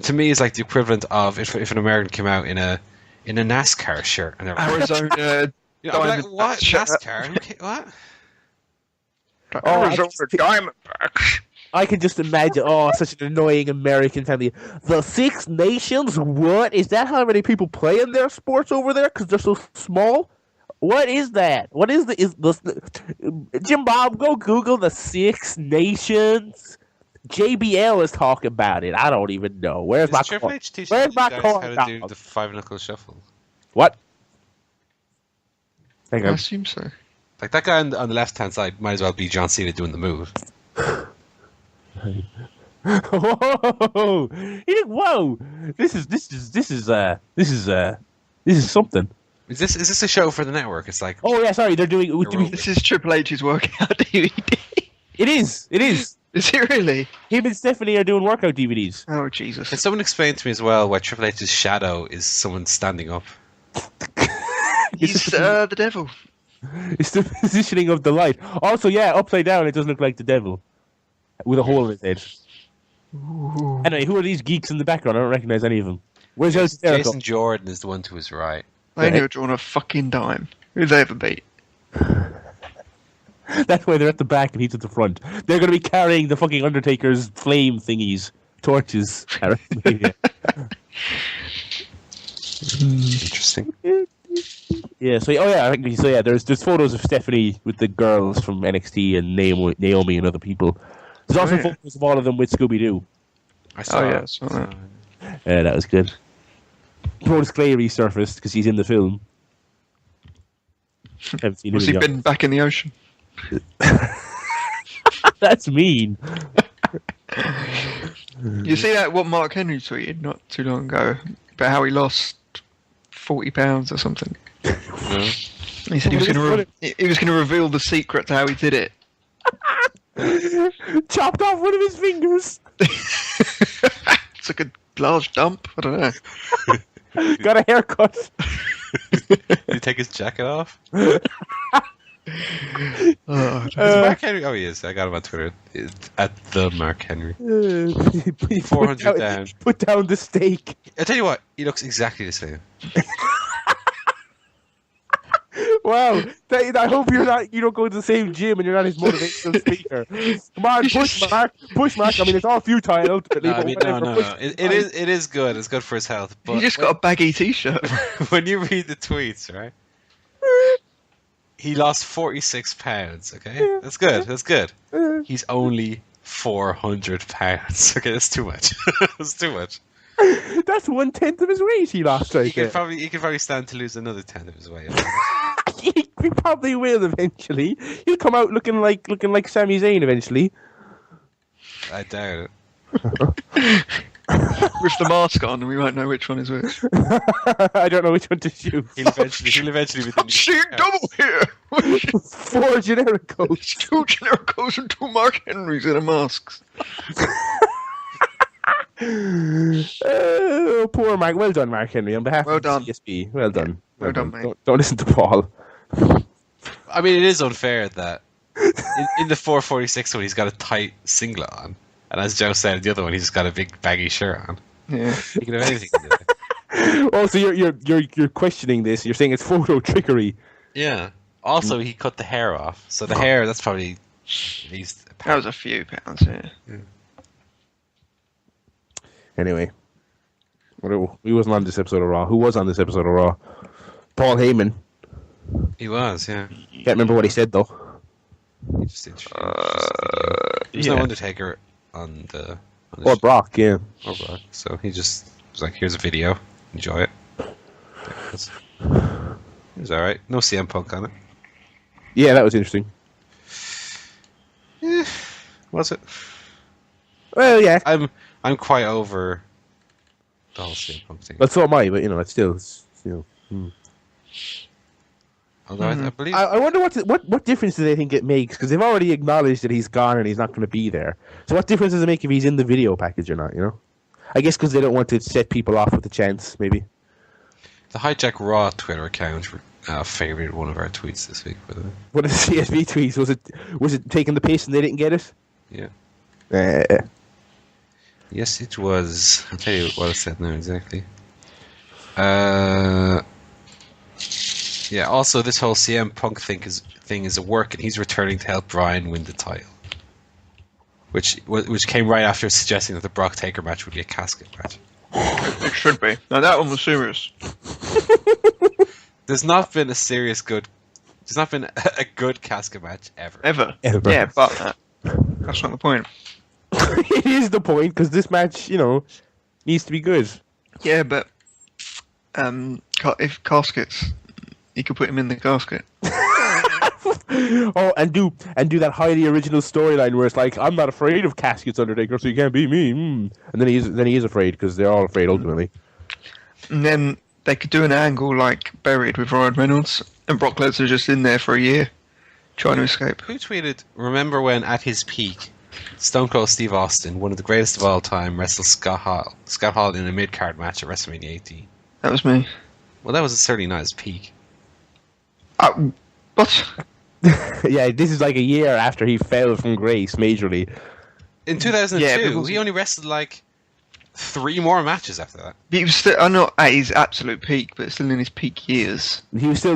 To me, it's like the equivalent of if an American came out in a NASCAR shirt and they're like, Arizona. like, what NASCAR? What? Arizona Diamondbacks. I can just imagine, such an annoying American family. The Six Nations? What? Is that how many people play in their sports over there? Because they're so small? What is that? What is Jim Bob, go Google the Six Nations. JBL is talking about it. I don't even know. Where's my Triple H teaching Where's my you guys corn how to do dog? the 5-knuckle shuffle? What? Hang I on. assume so. Like that guy on the left-hand side might as well be John Cena doing the move. Whoa! Whoa! This is something. Is this a show for the network? It's like, Oh yeah, sorry, they're doing. This is Triple H's workout DVD. It is. Is it really? Him and Stephanie are doing workout DVDs. Oh, Jesus. can someone explain to me as well why Triple H's shadow is someone standing up? He's the devil. It's the positioning of the light. Also, yeah, upside down, it doesn't look like the devil with a hole in his head. Ooh. Anyway, who are these geeks in the background? I don't recognize any of them. Where's Jason Jordan is the one to his right. They never drawn a fucking dime. Who'd they ever beat? That's why they're at the back and he's at the front. They're going to be carrying the fucking Undertaker's flame thingies, torches. Interesting. Yeah. So there's photos of Stephanie with the girls from NXT and Naomi and other people. There's also photos of all of them with Scooby Doo. I saw yeah, it. I saw that. Yeah, that was good. Brodus Clay resurfaced because he's in the film. Haven't seen him Was he in been back in the ocean? That's mean. You see that what Mark Henry tweeted not too long ago about how he lost £40 or something. No. He said he was going to reveal the secret to how he did it. Chopped off one of his fingers. Took a large dump. I don't know. Got a haircut. Did he take his jacket off? Is Mark Henry? Oh, he is. I got him on Twitter. At the Mark Henry. 400 down. Put down the steak. I tell you what, he looks exactly the same. Wow. I hope you don't go to the same gym and you're not his motivational speaker. Come on, push Mark. Push Mark. I mean, it's all futile ultimately. No. It is good. It's good for his health. But He just got a baggy t-shirt. when you read the tweets, right? He lost 46 pounds. Okay, that's good. That's good. He's only 400 pounds. Okay, that's too much. That's too much. That's 1/10 of his weight he lost. He could probably stand to lose another 10 of his weight. He probably will eventually. He'll come out looking like Sami Zayn eventually. I doubt it. With the mask on, and we won't know which one is which. I don't know which one to shoot. He'll eventually be the I'm seeing double here! 4 generic coats. 2 generic coats and 2 Mark Henrys in a masks. Oh, poor Mark. Well done, Mark Henry. On behalf of the CSB. Well done. Well done, mate. Don't listen to Paul. I mean, it is unfair that in the 446 one he's got a tight singlet on, and as Joe said, the other one he's just got a big baggy shirt on. Yeah. You can have anything to do. Oh, so you're questioning this? You're saying it's photo trickery? Yeah. Also, he cut the hair off, so the hair that's probably at least a That pound. was a few pounds, yeah. Anyway, he wasn't on this episode of Raw. Who was on this episode of Raw? Paul Heyman. He was, yeah. Can't remember what he said though. He just introduced There's no Undertaker on the. Or Brock, yeah. Or Brock. So he just was like, "Here's a video. Enjoy it." It was all right. No CM Punk on it. Yeah, that was interesting. Was it? Well, yeah. I'm quite over the whole CM Punk thing. But so am I. But it's still. Although I believe I wonder what difference do they think it makes? Because they've already acknowledged that he's gone and he's not going to be there. So what difference does it make if he's in the video package or not? I guess because they don't want to set people off with a chance, maybe. the Hijack Raw Twitter account favorited one of our tweets this week. By the way. What are the CSV tweets? Was it taking the piss and they didn't get it? Yeah. Yes, it was. I'll tell you what it said now exactly. Yeah. Also, this whole CM Punk thing is a work, and he's returning to help Bryan win the title. Which came right after suggesting that the Brock Taker match would be a casket match. It should be. Now that one was serious. There's not been a good casket match ever. Ever. Yeah, but that's not the point. It is the point, because this match, needs to be good. Yeah, but if caskets, you could put him in the casket. Oh, and do that highly original storyline where it's like, I'm not afraid of caskets, Undertaker, so you can't beat me. And then he is afraid, because they're all afraid ultimately. And then they could do an angle like Buried with Ryan Reynolds, and Brock Lesnar just in there for a year, trying to escape. Who tweeted, remember when at his peak, Stone Cold Steve Austin, one of the greatest of all time, wrestled Scott Hall in a mid-card match at WrestleMania 18? That was me. Well, that was certainly not his peak. What? Yeah, this is like a year after he fell from grace majorly. In 2002, he only wrestled like 3 more matches after that. He was still, not at his absolute peak, but still in his peak years. He was still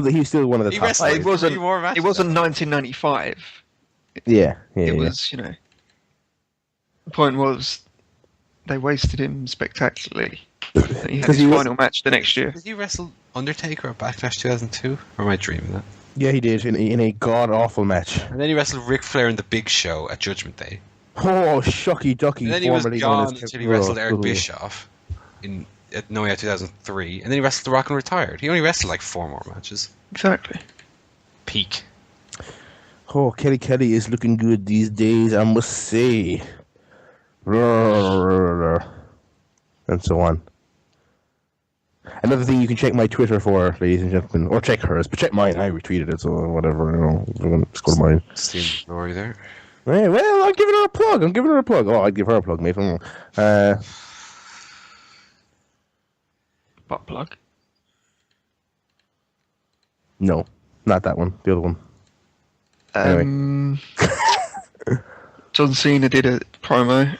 one of the He top. wrestled It wasn't. 3 more matches. It wasn't 1995. Yeah. It was, The point was, they wasted him spectacularly. He had his final match the next year. Did he wrestle Undertaker at Backlash 2002? Or am I dreaming that? Yeah, he did in a god awful match. And then he wrestled Ric Flair in the Big Show at Judgment Day. Oh, shucky ducky. And then he was formerly gone known as until he wrestled Eric Bischoff at No Way Out 2003. And then he wrestled The Rock and retired. He only wrestled like 4 more matches. Exactly. Peak. Oh, Kelly is looking good these days, I must say. And so on. Another thing you can check my Twitter for, ladies and gentlemen, or check hers, but check mine. I retweeted it, so whatever. Just go to mine. Steam glory there. Hey, well, I'm giving her a plug. Oh, I'd give her a plug, mate. Butt plug. No, not that one. The other one. John Cena did a promo.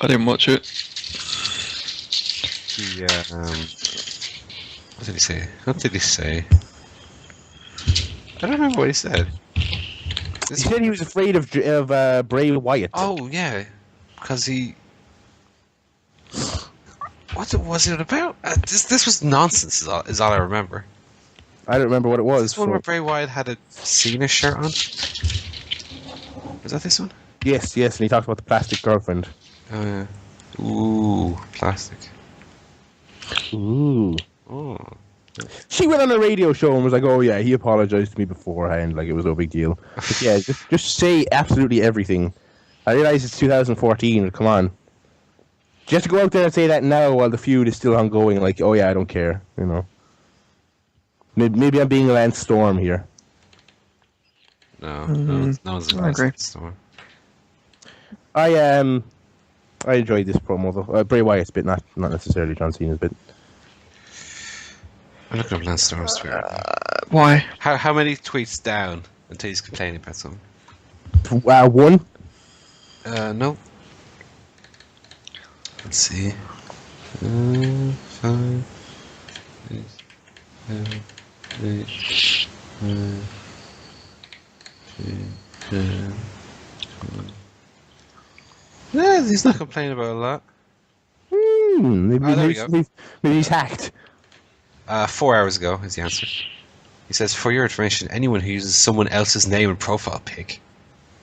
I didn't watch it. What did he say? I don't remember what he said. He said he was afraid of Bray Wyatt. Oh, yeah. Because he... What was it about? This was nonsense, is all I remember. I don't remember what it was. Is this one where Bray Wyatt had a Cena shirt on? Was that this one? Yes, and he talked about the plastic girlfriend. Oh, yeah. Ooh, plastic. Ooh. Oh. She went on a radio show and was like, "Oh yeah, he apologized to me beforehand, like it was no big deal." But yeah, just say absolutely everything. I realize it's 2014, but come on. Just to go out there and say that now while the feud is still ongoing, like, "Oh yeah, I don't care," you know. Maybe I'm being Lance Storm here. No one's I agree. Storm. I enjoyed this promo though. Bray Wyatt's bit, not necessarily John Cena's bit. I'm looking up Lance Storm's Twitter. Why? How many tweets down until he's complaining about something? One. No. Let's see. 5, 6, 7, 8, 9, 10, 12. Yeah, he's not complaining about a lot. Maybe he's hacked. 4 hours ago is the answer. He says, for your information, anyone who uses someone else's name and profile pic,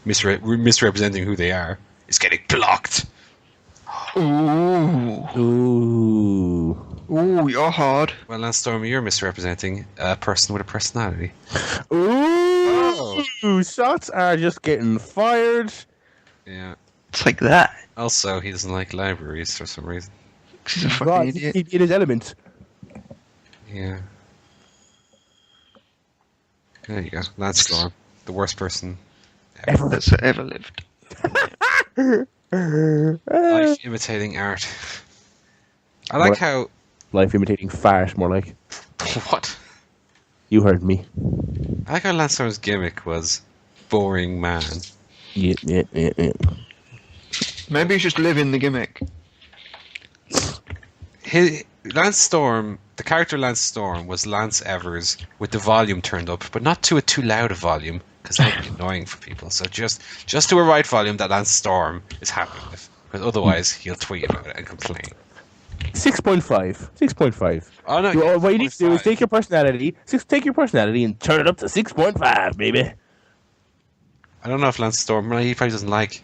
misrepresenting who they are, is getting blocked. Ooh, you're hard. Well, Lance Storm, you're misrepresenting a person with a personality. Ooh, shots are just getting fired. Yeah. Take that. Also, he doesn't like libraries for some reason. He's a fucking God, idiot. in his element. Yeah. There you go. Lance Storm, the worst person Ever that's ever lived. Life imitating art. I like What? how... Life imitating fart, more like. What? You heard me. I like how Lance Storm's gimmick was boring man. Yeah. Maybe he's just living the gimmick. Lance Storm, the character Lance Storm was Lance Evers with the volume turned up, but not to a too loud a volume, because that would be annoying for people. So just to a right volume that Lance Storm is happy with, because otherwise he'll tweet about it and complain. 6.5. Oh no! What you need to do is take your personality and turn it up to 6.5, baby. I don't know if Lance Storm, he probably doesn't like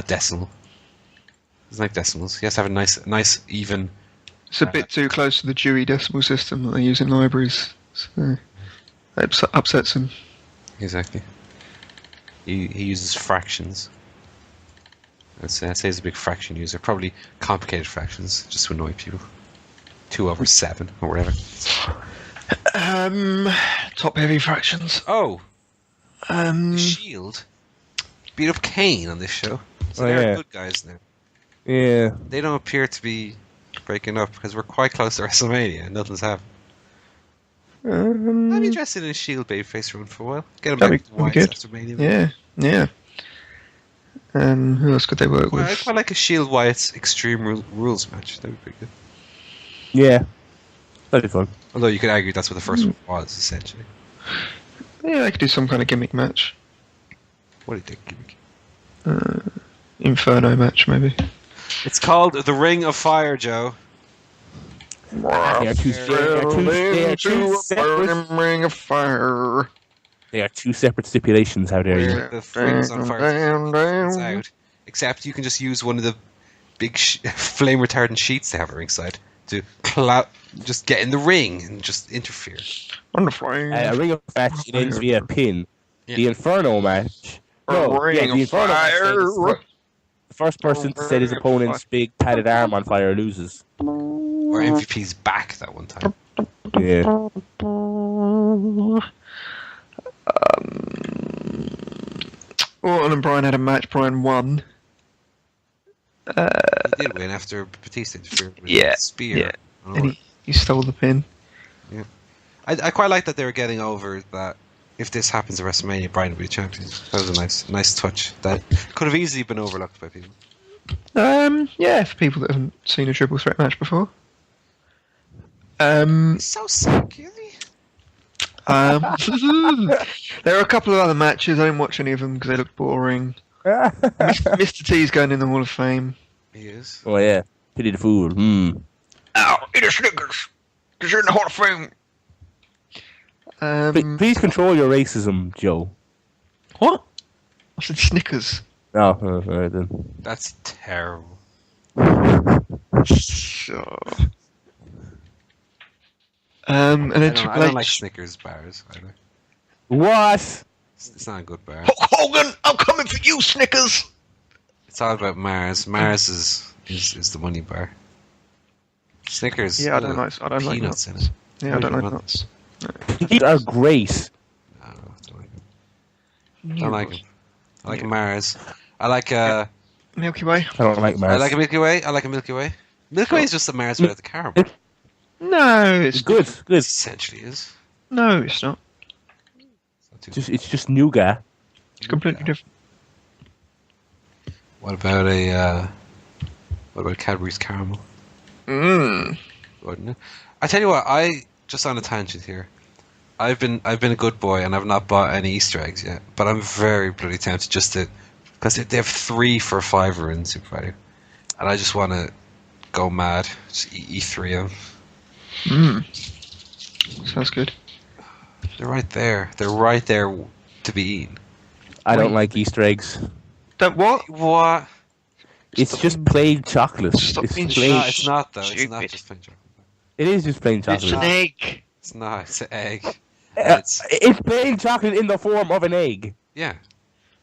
decimal. He doesn't like decimals. He has to have a nice even. It's a bit too close to the Dewey Decimal System that they use in libraries. So that upsets him. Exactly. He uses fractions. I'd say he's a big fraction user. Probably complicated fractions, just to annoy people. 2/7 or whatever. Top heavy fractions. Oh! Shield beat up Kane on this show. So Oh, they're yeah. good guys now. Yeah. They don't appear to be breaking up because we're quite close to WrestleMania and nothing's happened. I'd be interested in a Shield babyface run for a while. Get him back to that'd be good. WrestleMania. Yeah. Who else could they work Well, with? I'd quite like a Shield Wyatt's Extreme Rules match. That'd be pretty good. Yeah. That'd be fun. Although you could argue that's what the first one was, essentially. Yeah, they could do some kind of gimmick match. What do you think, gimmick? Inferno match, maybe. It's called The Ring of Fire, Joe. They are two separate. Ring of fire. They are two separate stipulations. How dare you? The Rings on Fire. It's out. Except you can just use one of the big flame retardant sheets they have at ringside to just get in the ring and just interfere. On the flame. A ring of match, it ends via a pin. The Inferno match. No, yeah, the Inferno match. The first person to set his opponent's big padded arm on fire loses. Or MVP's back that one time. Yeah. Orton and Bryan had a match. Bryan won. He did win after Batista interfered with a spear. Yeah. And he stole the pin. Yeah. I quite like that they were getting over that if this happens at WrestleMania, Bryan will be champion. That was a nice touch. That could have easily been overlooked by people. Yeah, for people that haven't seen a triple threat match before. He's so sick, is he? There are a couple of other matches. I didn't watch any of them because they looked boring. Mr. T's going in the Hall of Fame. He is. Oh yeah, pity the fool. Ow, eat a Snickers. Because you're in the Hall of Fame. Please control your racism, Joe. What? I said Snickers. Oh, alright then. That's terrible. Sure. And then I don't like Snickers bars either. What? It's not a good bar. Hulk Hogan, I'm coming for you, Snickers. It's all about Mars. Mars is the money bar. Snickers. Yeah, I don't like peanuts in nuts. it. Yeah, I don't like nuts. These are great. I don't like them. I like Mars. I like Milky Way. I don't like Mars. I like a Milky Way. Milky Way is just a Mars without the caramel. No, it's Good. It essentially is. No, it's not. It's just nougat. It's completely different. What about Cadbury's caramel? Wouldn't it? I tell you what, just on a tangent here. I've been a good boy and I've not bought any Easter eggs yet, but I'm very bloody tempted just to, because they have 3 for $5 in Super Value, and I just want to go mad, just eat 3 of them. Sounds good. They're right there. They're right there to be eaten. I don't like Easter eggs. Don't what? What? It's just plain chocolate. Stop being It's not though. It's stupid. not just plain chocolate. It is just plain It's chocolate. an egg. It's not. It's an egg. It's plain chocolate in the form of an egg. Yeah.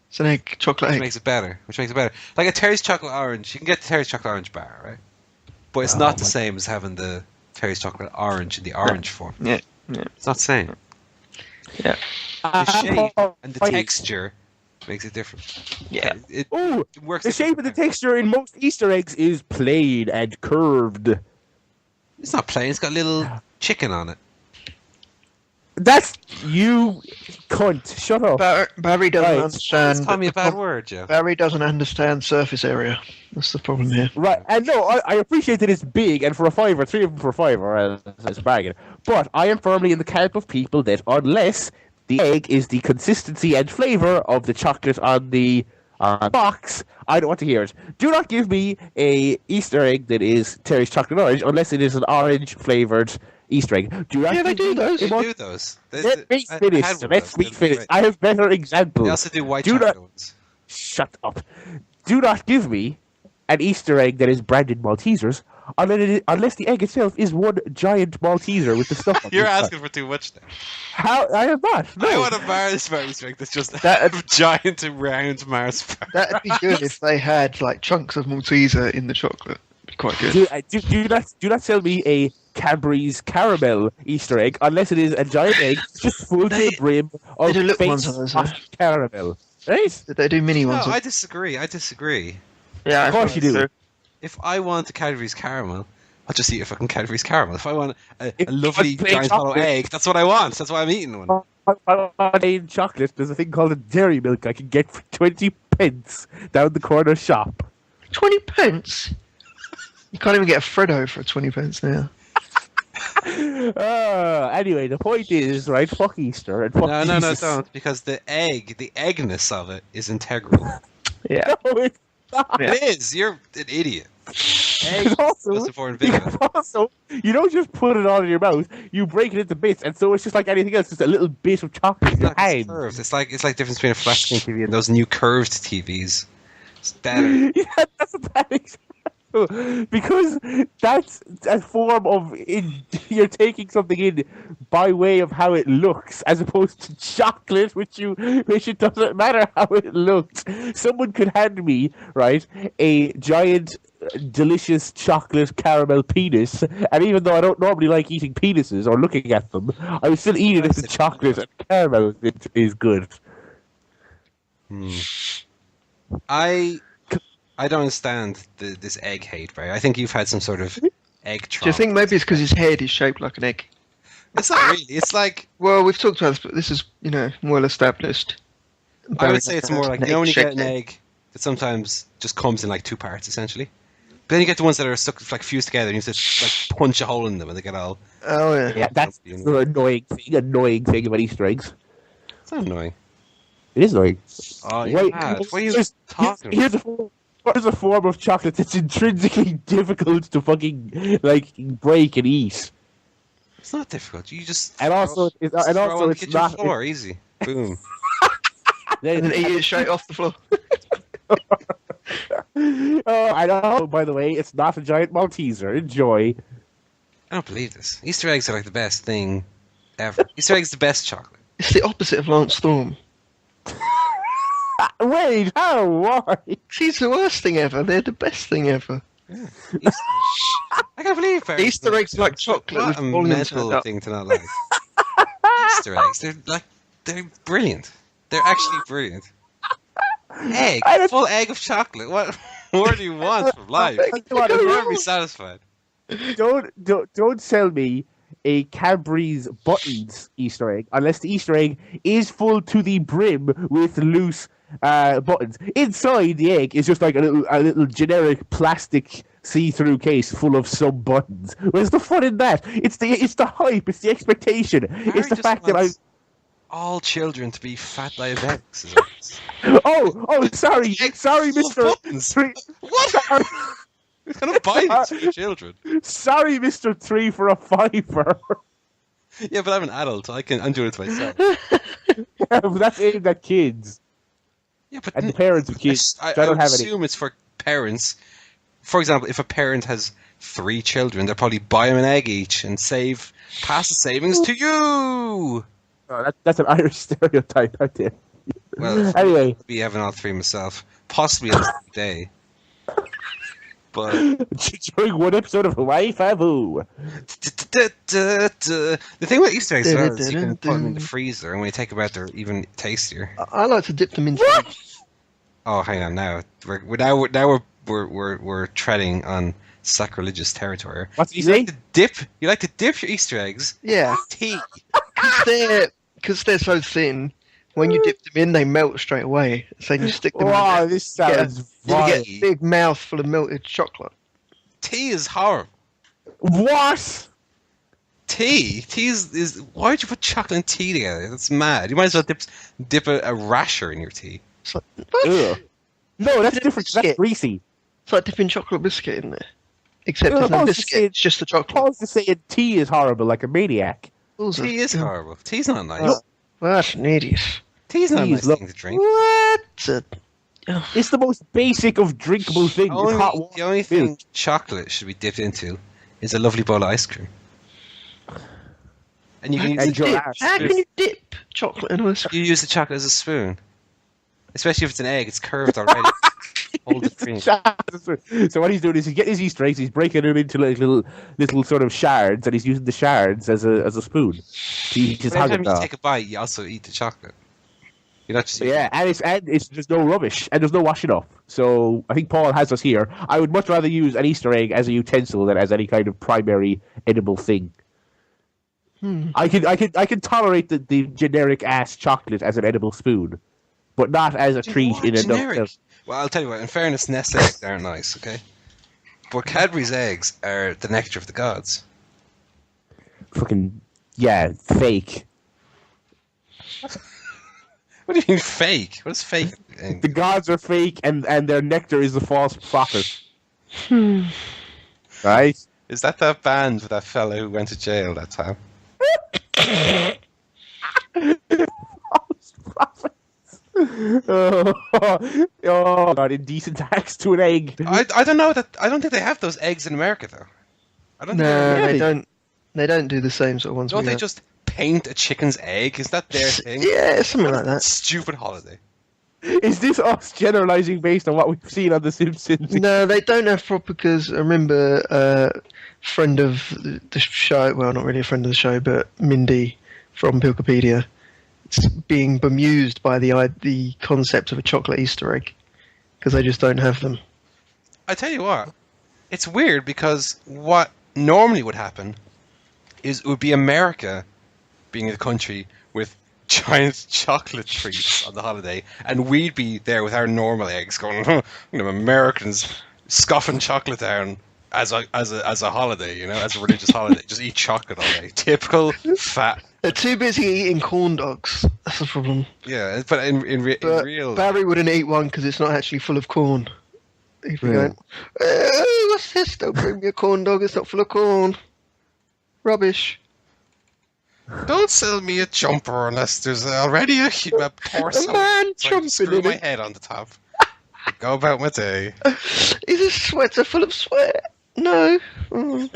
It's an egg. Chocolate Which egg. makes it better. Like a Terry's Chocolate Orange. You can get the Terry's Chocolate Orange bar, right? But it's not the same as having the Terry's Chocolate Orange in the orange form. Yeah. It's not the same. Yeah. The shape and the texture makes it different. Yeah. It works. The shape and the texture in most Easter eggs is plain and curved. It's not plain. It's got a little chicken on it. That's you, cunt. Shut up. Barry doesn't Right. understand. Call me a bad word, Joe. Barry doesn't understand surface area. That's the problem here. Right, and no, I appreciate that it's big, and for a $5, 3 of them for $5, it's a bargain. But I am firmly in the camp of people that unless the egg is the consistency and flavour of the chocolate on the box, I don't want to hear it. Do not give me a Easter egg that is Terry's Chocolate Orange unless it is an orange flavoured Easter egg. Do not Yeah, they give do me those. a They do those. Let me I finish. had one of Let those. me They're finish. great. I have better examples. They also do white Do chocolate not- ones. Shut up. Do not give me an Easter egg that is branded Maltesers unless the egg itself is one giant Malteser with the stuff on You're the inside. asking for too much now. How? I am not. No. I want a Mars bar Easter egg that's just That- a giant and round Mars bar. That'd be good if they had like chunks of Malteser in the chocolate. It'd be quite good. Do not sell me a Cadbury's caramel Easter egg unless it is a giant egg just full to the brim of do little fake ones of those, soft caramel. Right? They do mini No, ones. I disagree. Yeah, Of course you do. If I want a Cadbury's caramel, I'll just eat a fucking Cadbury's caramel. If I want a If lovely you want plain giant hollow chocolate- egg, that's what I want. That's why I'm eating one. In chocolate, there's a thing called a dairy milk I can get for 20 pence down the corner shop. 20 pence? You can't even get a Freddo for 20 pence now. Anyway, the point is, right, fuck Easter and fuck No, Jesus. don't. Because the eggness of it is integral. Yeah. No, it's not. Yeah. It is. You're an idiot. And also, Most important thing. you don't just put it all in your mouth, you break it into bits, and so it's just like anything else, just a little bit of chocolate in your It's hand. curved. It's like the difference between a flat screen TV and those new curved TVs. It's better. Yeah, that's a bad example. because that's a form of you're taking something in by way of how it looks, as opposed to chocolate, which it doesn't matter how it looks. Someone could hand me a giant, delicious chocolate caramel penis, and even though I don't normally like eating penises or looking at them, I would still eat it if the chocolate and caramel is good. I don't understand this egg hate, Barry. I think you've had some sort of egg trauma. Do you think maybe it's because his head is shaped like an egg? It's not really. It's like... Well, we've talked about this, but this is, well established. I would say it's more like, when you get an egg-shaped egg that sometimes just comes in like two parts, essentially. But then you get the ones that are stuck, like fused together, and you have to like punch a hole in them, and they get all... Oh, yeah. Yeah, that's the annoying thing about Easter eggs. It's not annoying. It is annoying. Oh, you're mad. What are you talking about? Here's a form of chocolate that's intrinsically difficult to fucking break and eat. It's not difficult. You just And also, it's throw on the not. kitchen floor, easy. Boom. And then eat it straight off the floor. Oh, I know. By the way, it's not a giant Malteser. Enjoy. I don't believe this. Easter eggs are like the best thing ever. Easter eggs are the best chocolate. It's the opposite of Lance Storm. Wait, how? Why? She's the worst thing ever. They're the best thing ever. Yeah. I can't believe it. Easter eggs like chocolate What with a volume mental turned up. thing to not like. Easter eggs, they're brilliant. They're actually brilliant. Egg, full egg of chocolate. What more do you want from life? You'll never be satisfied. Don't sell me a Cadbury's Buttons Easter egg unless the Easter egg is full to the brim with loose buttons. Inside the egg is just like a little generic plastic see-through case full of some buttons. Where's the fun in that? It's the hype. It's the expectation. It's the fact that all children to be fat diabetics. Sorry, Mr. Three. What? Who's gonna buy this for children? Sorry, Mr. 3 for a $5. Yeah, but I'm an adult. I'm doing it to myself. Yeah, but that's aimed at kids. Yeah, but And the parents of kids. I don't would have any. assume it's for parents. For example, if a parent has 3 children, they'll probably buy them an egg each and pass the savings to you. Oh, that's an Irish stereotype out there. Well, anyway, I'll be having all 3 myself, possibly on the same day. But during one episode of Hawaii Fabu. the thing with Easter eggs is you can put them in the freezer, and when you take them out, they're even tastier. I like to dip them in. Oh, hang on! Now we're treading on sacrilegious territory. What's he saying? You like to dip your Easter eggs? Yeah, in tea. Because they're so thin. When you dip them in, they melt straight away. So you stick them Wow, in. this sounds You vile. get a big mouthful of melted chocolate. Tea is horrible. What? Tea is. Why would you put chocolate and tea together? That's mad. You might as well dip a rasher in your tea. It's like, what? Ugh. No, that's Dip different. 'Cause that's biscuit. greasy. It's like dipping chocolate biscuit in there. Except No, there's no I was just biscuit, saying- it's just the chocolate. Paul's just saying tea is horrible, like a maniac. Tea is horrible. Tea's not nice. Well, that's an idiot. Tea's not a Tea nice is lo- thing to drink. What? It's the most basic of drinkable things. It's hot water. The only thing chocolate should be dipped into is a lovely bowl of ice cream. And you can use And your Dip. ass. How can you dip chocolate in ice cream? You use the chocolate as a spoon. Especially if it's an egg, it's curved already. Hold the cream. So what he's doing is he's getting his Easter eggs, he's breaking them into like little sort of shards, and he's using the shards as a spoon. He just Every time you take a bite, you also eat the chocolate. You're not just Yeah, and it's there's no rubbish and there's no washing off. So I think Paul has us here. I would much rather use an Easter egg as a utensil than as any kind of primary edible thing. I can tolerate the generic ass chocolate as an edible spoon, but not as a treat What? in a Generic? nutshell. Well, I'll tell you what, in fairness, Nestle eggs aren't nice, okay? But Cadbury's eggs are the nectar of the gods. Fucking yeah, fake. What do you mean fake? What is fake? The gods are fake, and their nectar is the false prophet. Right? Is that band with that fella who went to jail that time? False prophets. Oh, God, indecent acts to an egg. I don't know that. I don't think they have those eggs in America though. I don't think No, they're- they don't. They don't do the same sort of ones. Don't we they have. just paint a chicken's egg? Is that their thing? Yeah, something like that. Stupid holiday. Is this us generalizing based on what we've seen on The Simpsons? No, they don't have proper. Because I remember a friend of the show. Well, not really a friend of the show, but Mindy from Pilkopedia. It's being bemused by the concept of a chocolate Easter egg because they just don't have them. I tell you what, it's weird because what normally would happen is it would be America being a country with giant chocolate treats on the holiday, and we'd be there with our normal eggs going, Americans scoffing chocolate down as a holiday, as a religious holiday. Just eat chocolate all day. Typical fat. They're too busy eating corn dogs. That's the problem. Yeah, but in real... Barry wouldn't eat one because it's not actually full of corn. He'd be going, what's this? Don't bring me a corn dog. It's not full of corn. Rubbish. Don't sell me a jumper unless there's already a torso. A man so I can jumping screw in my it. head on the top. Go about my day. Is a sweater full of sweat? No. Oh.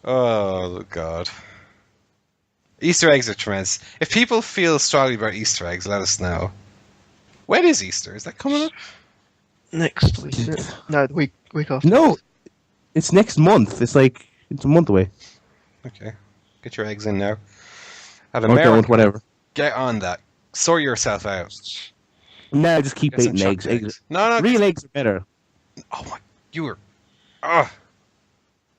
Oh, God. Easter eggs are tremendous. If people feel strongly about Easter eggs, let us know. When is Easter? Is that coming up? Next week. No, the week after. No, it's next month. It's a month away. Okay. Get your eggs in now. Have Or don't, America. whatever. Get on that. Sort yourself out. No, just keep Get some eating eggs. chocolate Eggs. No. Real eggs are better. Oh, my. You were... Ugh.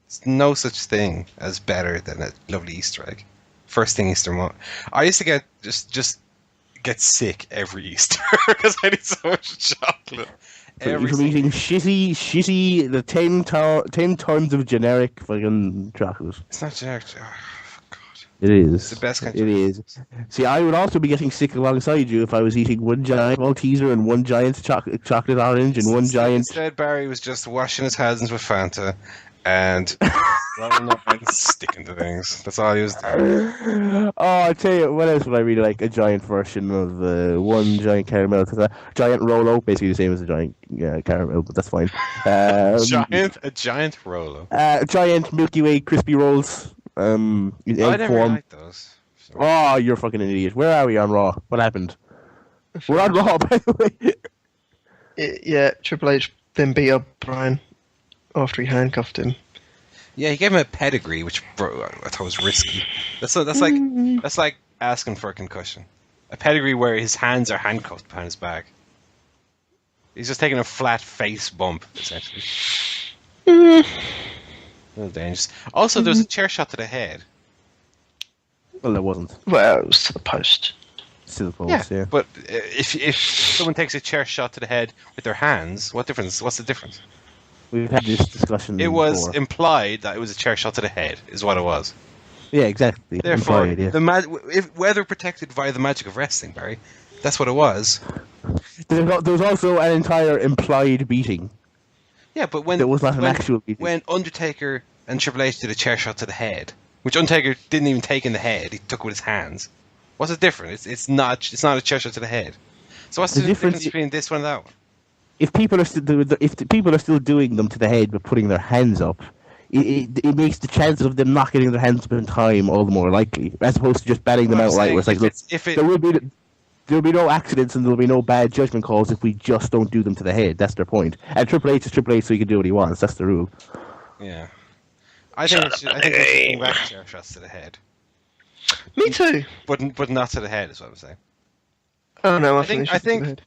There's no such thing as better than a lovely Easter egg. First thing Easter month. I used to get just get sick every Easter because I need so much chocolate. From eating shitty, the 10 times of generic fucking chocolate. It's not generic. Oh, God. It is. It's the best kind of It is. See, I would also be getting sick alongside you if I was eating one giant Malteser and one giant chocolate orange and one giant... Instead, Barry was just washing his hands with Fanta and rolling up and sticking to things. That's all he was doing. Oh, I'll tell you, what else would I really like? A giant version of one giant caramel. Giant Rolo, basically the same as a giant caramel, but that's fine. A giant Rolo. Giant Milky Way crispy rolls. In egg I never form. liked those. So- Oh, you're fucking an idiot. Where are we on Raw? What happened? We're on Raw, by the way. Yeah, Triple H then beat up Brian after he handcuffed him. Yeah, he gave him a pedigree, which I thought was risky. That's like asking for a concussion. A pedigree where his hands are handcuffed behind his back. He's just taking a flat face bump, essentially. A little dangerous. Also, there's a chair shot to the head. Well, there wasn't. Well, it was to the post. Still close, yeah. But if someone takes a chair shot to the head with their hands, what's the difference? We've had this discussion It was before. implied that it was a chair shot to the head, is what it was. Yeah, exactly. Therefore, Implied, yeah. whether protected by the magic of wrestling, Barry, that's what it was. There was also an entire implied beating. Yeah, but when There was not an actual beating. when Undertaker and Triple H did a chair shot to the head, which Undertaker didn't even take in the head, he took it with his hands. What's the difference? It's not a chair shot to the head. So what's the difference between this one and that one? If people are still doing them to the head but putting their hands up, it makes the chances of them not getting their hands up in time all the more likely, as opposed to just batting them Well, I'm outright. Where it's like, saying, look, there will be no accidents and there will be no bad judgment calls if we just don't do them to the head. That's their point. And Triple H is Triple H, so he can do what he wants. That's the rule. Yeah, I think they should bring back chair shots to the head, Me too. but not to the head, is what I'm saying. Oh no, I think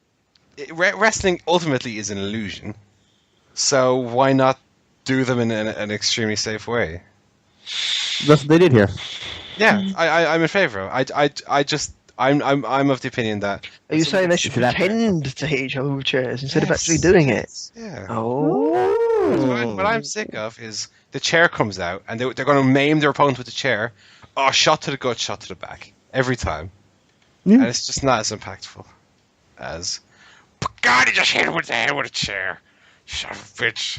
wrestling ultimately is an illusion, so why not do them in an extremely safe way? That's what they did here. Yeah, I'm in favour. I'm of the opinion that. Are you saying they should pretend to hit each other with chairs instead of actually doing it? Yeah. Oh. What I'm sick of is the chair comes out and they're going to maim their opponent with the chair. Oh, shot to the gut, shot to the back every time, and it's just not as impactful as. God, he just hit him with the head with a chair. Shut up, bitch.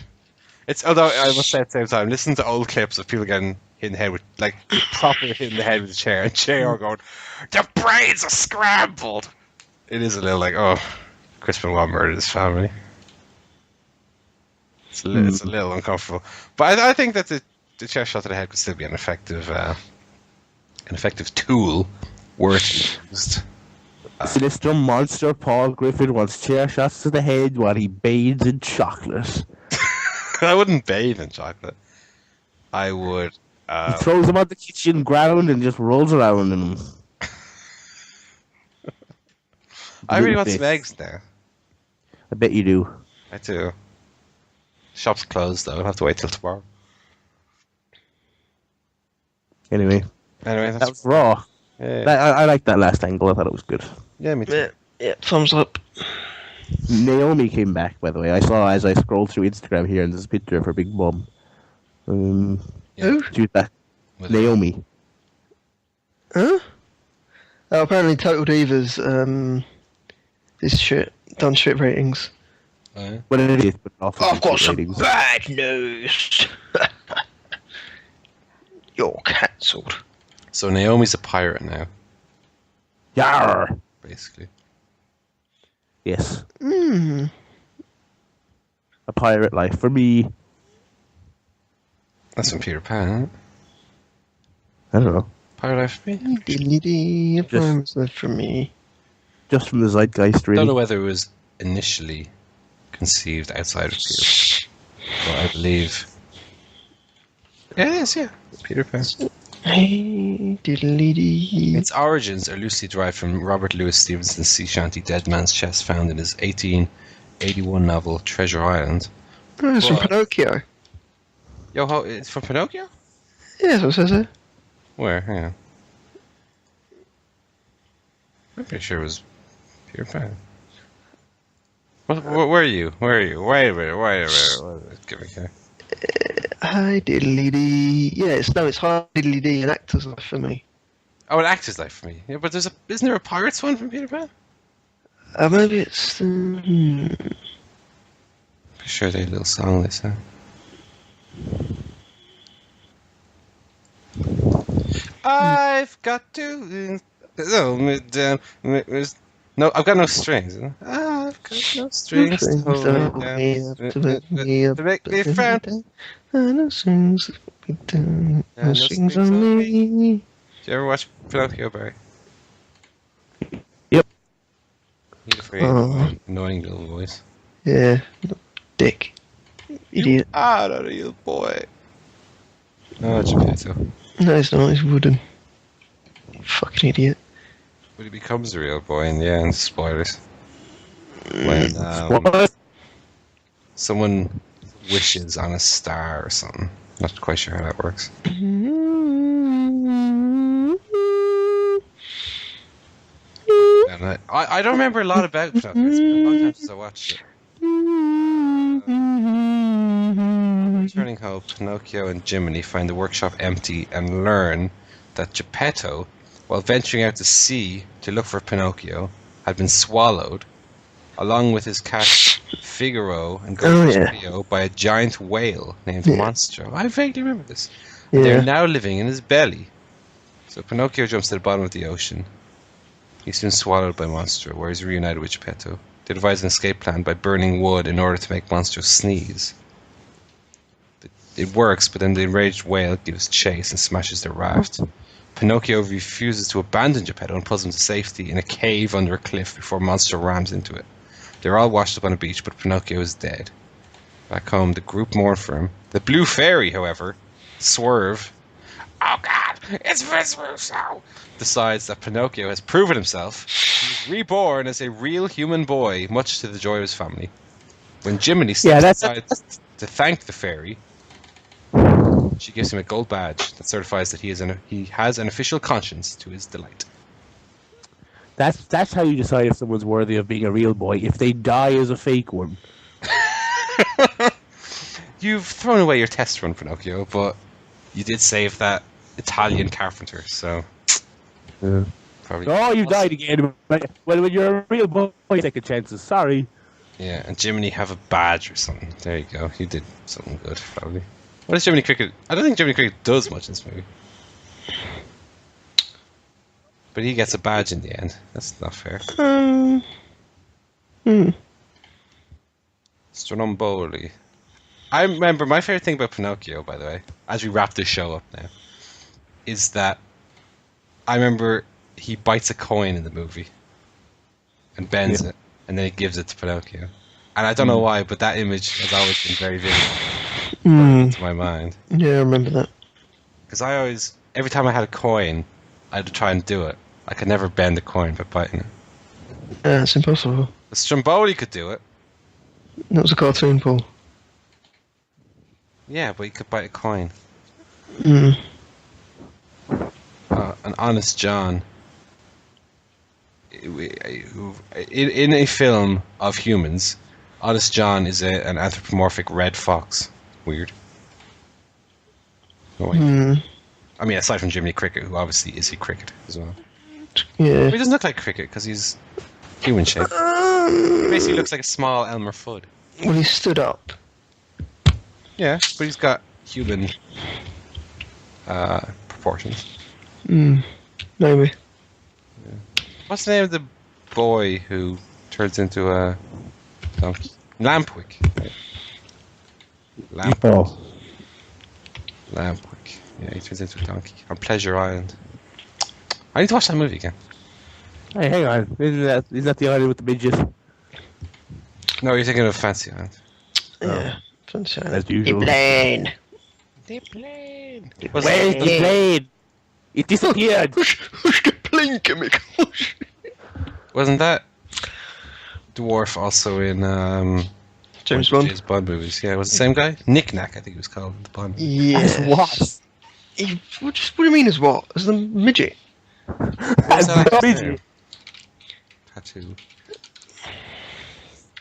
Although I must say at the same time, listen to old clips of people getting hitting the head with, like, proper hitting the head with the chair, and JR going, "The brains are scrambled." It is a little like, oh, Chris Benoit murdered his family. It's a little uncomfortable, but I think that the chair shot to the head could still be an effective tool worth used. Sinister monster Paul Griffin wants chair shots to the head while he bathes in chocolate. I wouldn't bathe in chocolate. I would. He throws them on the kitchen ground and just rolls around in them. I really want some eggs now. I bet you do. I do. Shop's closed though. I'll have to wait till tomorrow. Anyway, That's that was raw. Yeah, I liked that last angle. I thought it was good. yeah, me too. Yeah, thumbs up. Naomi came back, by the way. I saw as I scrolled through Instagram here, and there's a picture of her big bum. Who? She was back. With Naomi. Huh? Oh, apparently Total Divas is shit. Done shit ratings. yeah. Well, it is, but also I've got some ratings. bad news. You're cancelled. So Naomi's a pirate now, Yarr! basically. Yes. Hmm. A pirate life for me. That's from Peter Pan, isn't it? I don't know. Pirate life for me. Diddly-dee, a promise left for me. Just from the zeitgeist, I really. don't know whether it was initially conceived outside of Peter Pan, but I believe. Yeah, it is, yeah. Peter Pan. Hey, diddly-dee. Its origins are loosely derived from Robert Louis Stevenson's sea shanty Dead Man's Chest, found in his 1881 novel Treasure Island. Oh, it's from What? Pinocchio. It's from Pinocchio? Yeah, that's what it says there. Where? Hang on. I'm pretty sure it was Peter Pan. Where are you? Wait a minute. Give me a Hi, diddly-dee. Yeah, it's hi, diddly-dee, an actor's life for me. Oh, an actor's life for me. Yeah, but isn't there a pirate's one from Peter Pan? Maybe it's... Pretty sure they had a little song they sang. I've got to hold me down. No, I've got no strings. I've got no strings to hold me down. To make me frown. No strings down. No strings on me. Did you ever watch Pinocchio, Barry? Yep. He's a very annoying little voice. Yeah, dick. Idiot. Ah, that little boy. Oh, Geppetto. No, it's not, he's wooden. Fucking idiot. But he becomes a real boy in the end, spoilers. When What? someone wishes on a star or something. Not quite sure how that works. And I don't remember a lot about Pinocchio. It's been a long time since I watched it. Returning home, Pinocchio and Jiminy find the workshop empty and learn that Geppetto, while venturing out to sea to look for Pinocchio, had been swallowed, along with his cat Figaro and goldfish Cleo, by a giant whale named Monstro. I vaguely remember this. They're now living in his belly. So Pinocchio jumps to the bottom of the ocean. He's soon swallowed by Monstro, where he's reunited with Geppetto. They devise an escape plan by burning wood in order to make Monstro sneeze. It works, but then the enraged whale gives chase and smashes their raft. Pinocchio refuses to abandon Geppetto and pulls him to safety in a cave under a cliff before Monstro rams into it. They're all washed up on a beach, but Pinocchio is dead. Back home, the group mourn for him. The Blue Fairy, however, Swerve, oh god, it's Vince Russo, decides that Pinocchio has proven himself. He's reborn as a real human boy, much to the joy of his family. When Jiminy decides to thank the fairy, she gives him a gold badge that certifies that he has an official conscience, to his delight. That's how you decide if someone's worthy of being a real boy, if they die as a fake one. You've thrown away your test run, Pinocchio, but you did save that Italian carpenter, so... Yeah. Probably. Oh, you died again. Well, when you're a real boy, you take a chances. Sorry. Yeah, and Jiminy have a badge or something. There you go. You did something good, probably. What is Jiminy Cricket? I don't think Jiminy Cricket does much in this movie. But he gets a badge in the end. That's not fair. Stromboli. I remember my favorite thing about Pinocchio, by the way, as we wrap this show up now, is that I remember he bites a coin in the movie and bends it, and then he gives it to Pinocchio. And I don't know why, but that image has always been very vivid into my mind. Yeah, I remember that. Because I always, every time I had a coin, I had to try and do it. I could never bend the coin by biting it. It's impossible. The Stromboli could do it. That was a cartoon, Paul. Yeah, but he could bite a coin. Mm. An honest John. In a film of humans, Honest John is an anthropomorphic red fox. Weird. Oh, wait. I mean, aside from Jiminy Cricket, who obviously is he Cricket as well. Yeah. He doesn't look like Cricket because he's human shaped. He basically looks like a small Elmer Fudd. Well, he stood up. Yeah, but he's got human proportions. Maybe. What's the name of the boy who turns into a donkey? Lampwick. Oh. Lampwick. Yeah, he turns into a donkey on Pleasure Island. I need to watch that movie again. Hey, hang on. Isn't that the island with the midget? No, you're thinking of Fancy Island. Yeah. Sunshine. As usual. The plane. Where's the plane? It disappeared. Hush, the plane coming. Wasn't that dwarf also in James Bond? James Bond movies? Yeah, it was the same guy? Knick Knack, I think he was called. The Bond. Yes. As what? What do you mean as what? As the midget? What's that actor's name? Tattoo.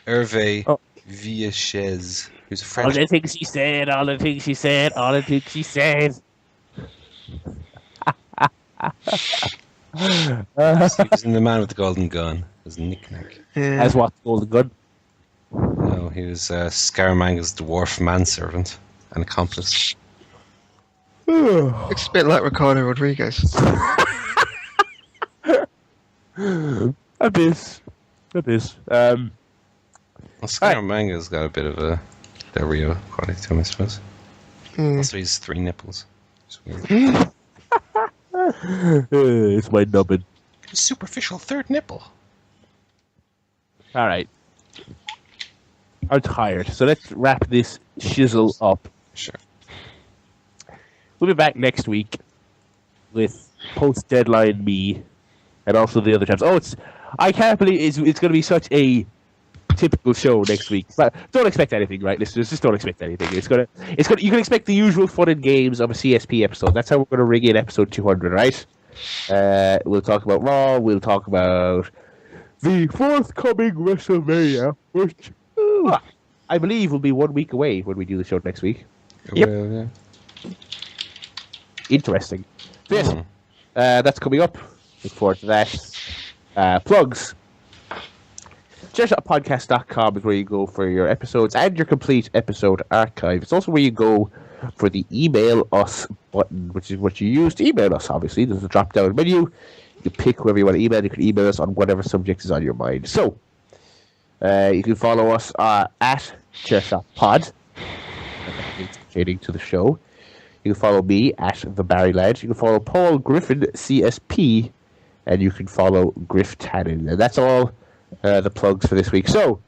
Hervé Villachez, who's a French. All the things she said, all the things she said, all the things she said. He was in The Man with the Golden Gun as Knick Knack. Yeah. As what? Golden Gun? No, he was Scaramanga's dwarf manservant and accomplice. It's a bit like Ricardo Rodriguez. A bit. Well, Scaramanga's got a bit of a Rio quality to him, I suppose. Also, he's 3 nipples. It's weird. It's my nubbin. A superficial 3rd nipple. Alright. I'm tired, so let's wrap this shizzle up. Sure. We'll be back next week with post-deadline me and also the other times. I can't believe it's going to be such a typical show next week. But don't expect anything, right, listeners? Just don't expect anything. You can expect the usual fun and games of a CSP episode. That's how we're going to ring in episode 200, right? We'll talk about Raw. We'll talk about the forthcoming WrestleMania, which I believe will be 1 week away when we do the show next week. Yep. Well, yeah. Interesting. So yes, that's coming up. Look forward to that. Plugs. ChairShotPodcast.com is where you go for your episodes and your complete episode archive. It's also where you go for the email us button, which is what you use to email us, obviously. There's a drop-down menu. You pick whoever you want to email. You can email us on whatever subject is on your mind. So, you can follow us at ChairShotPod, pertaining to the show. You can follow me at the Barry Lei'D. You can follow Paul Griffin, CSP, and you can follow Griff Tannen. And that's all the plugs for this week. So,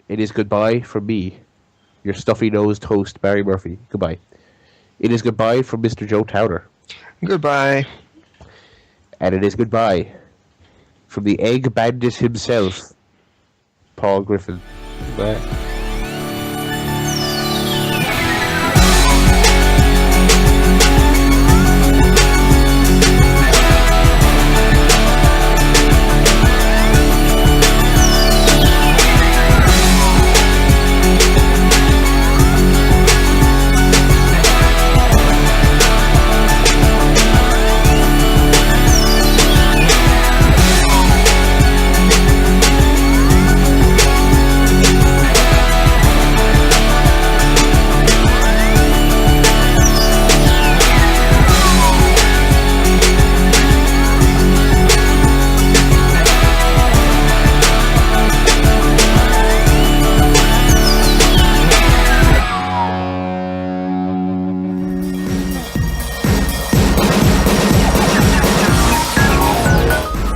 it is goodbye from me, your stuffy-nosed host, Barry Murphy. Goodbye. It is goodbye from Mr. Joe Towner. Goodbye. And it is goodbye from the egg bandit himself, Paul Griffin. Bye.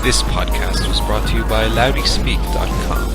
This podcast was brought to you by loudyspeak.com.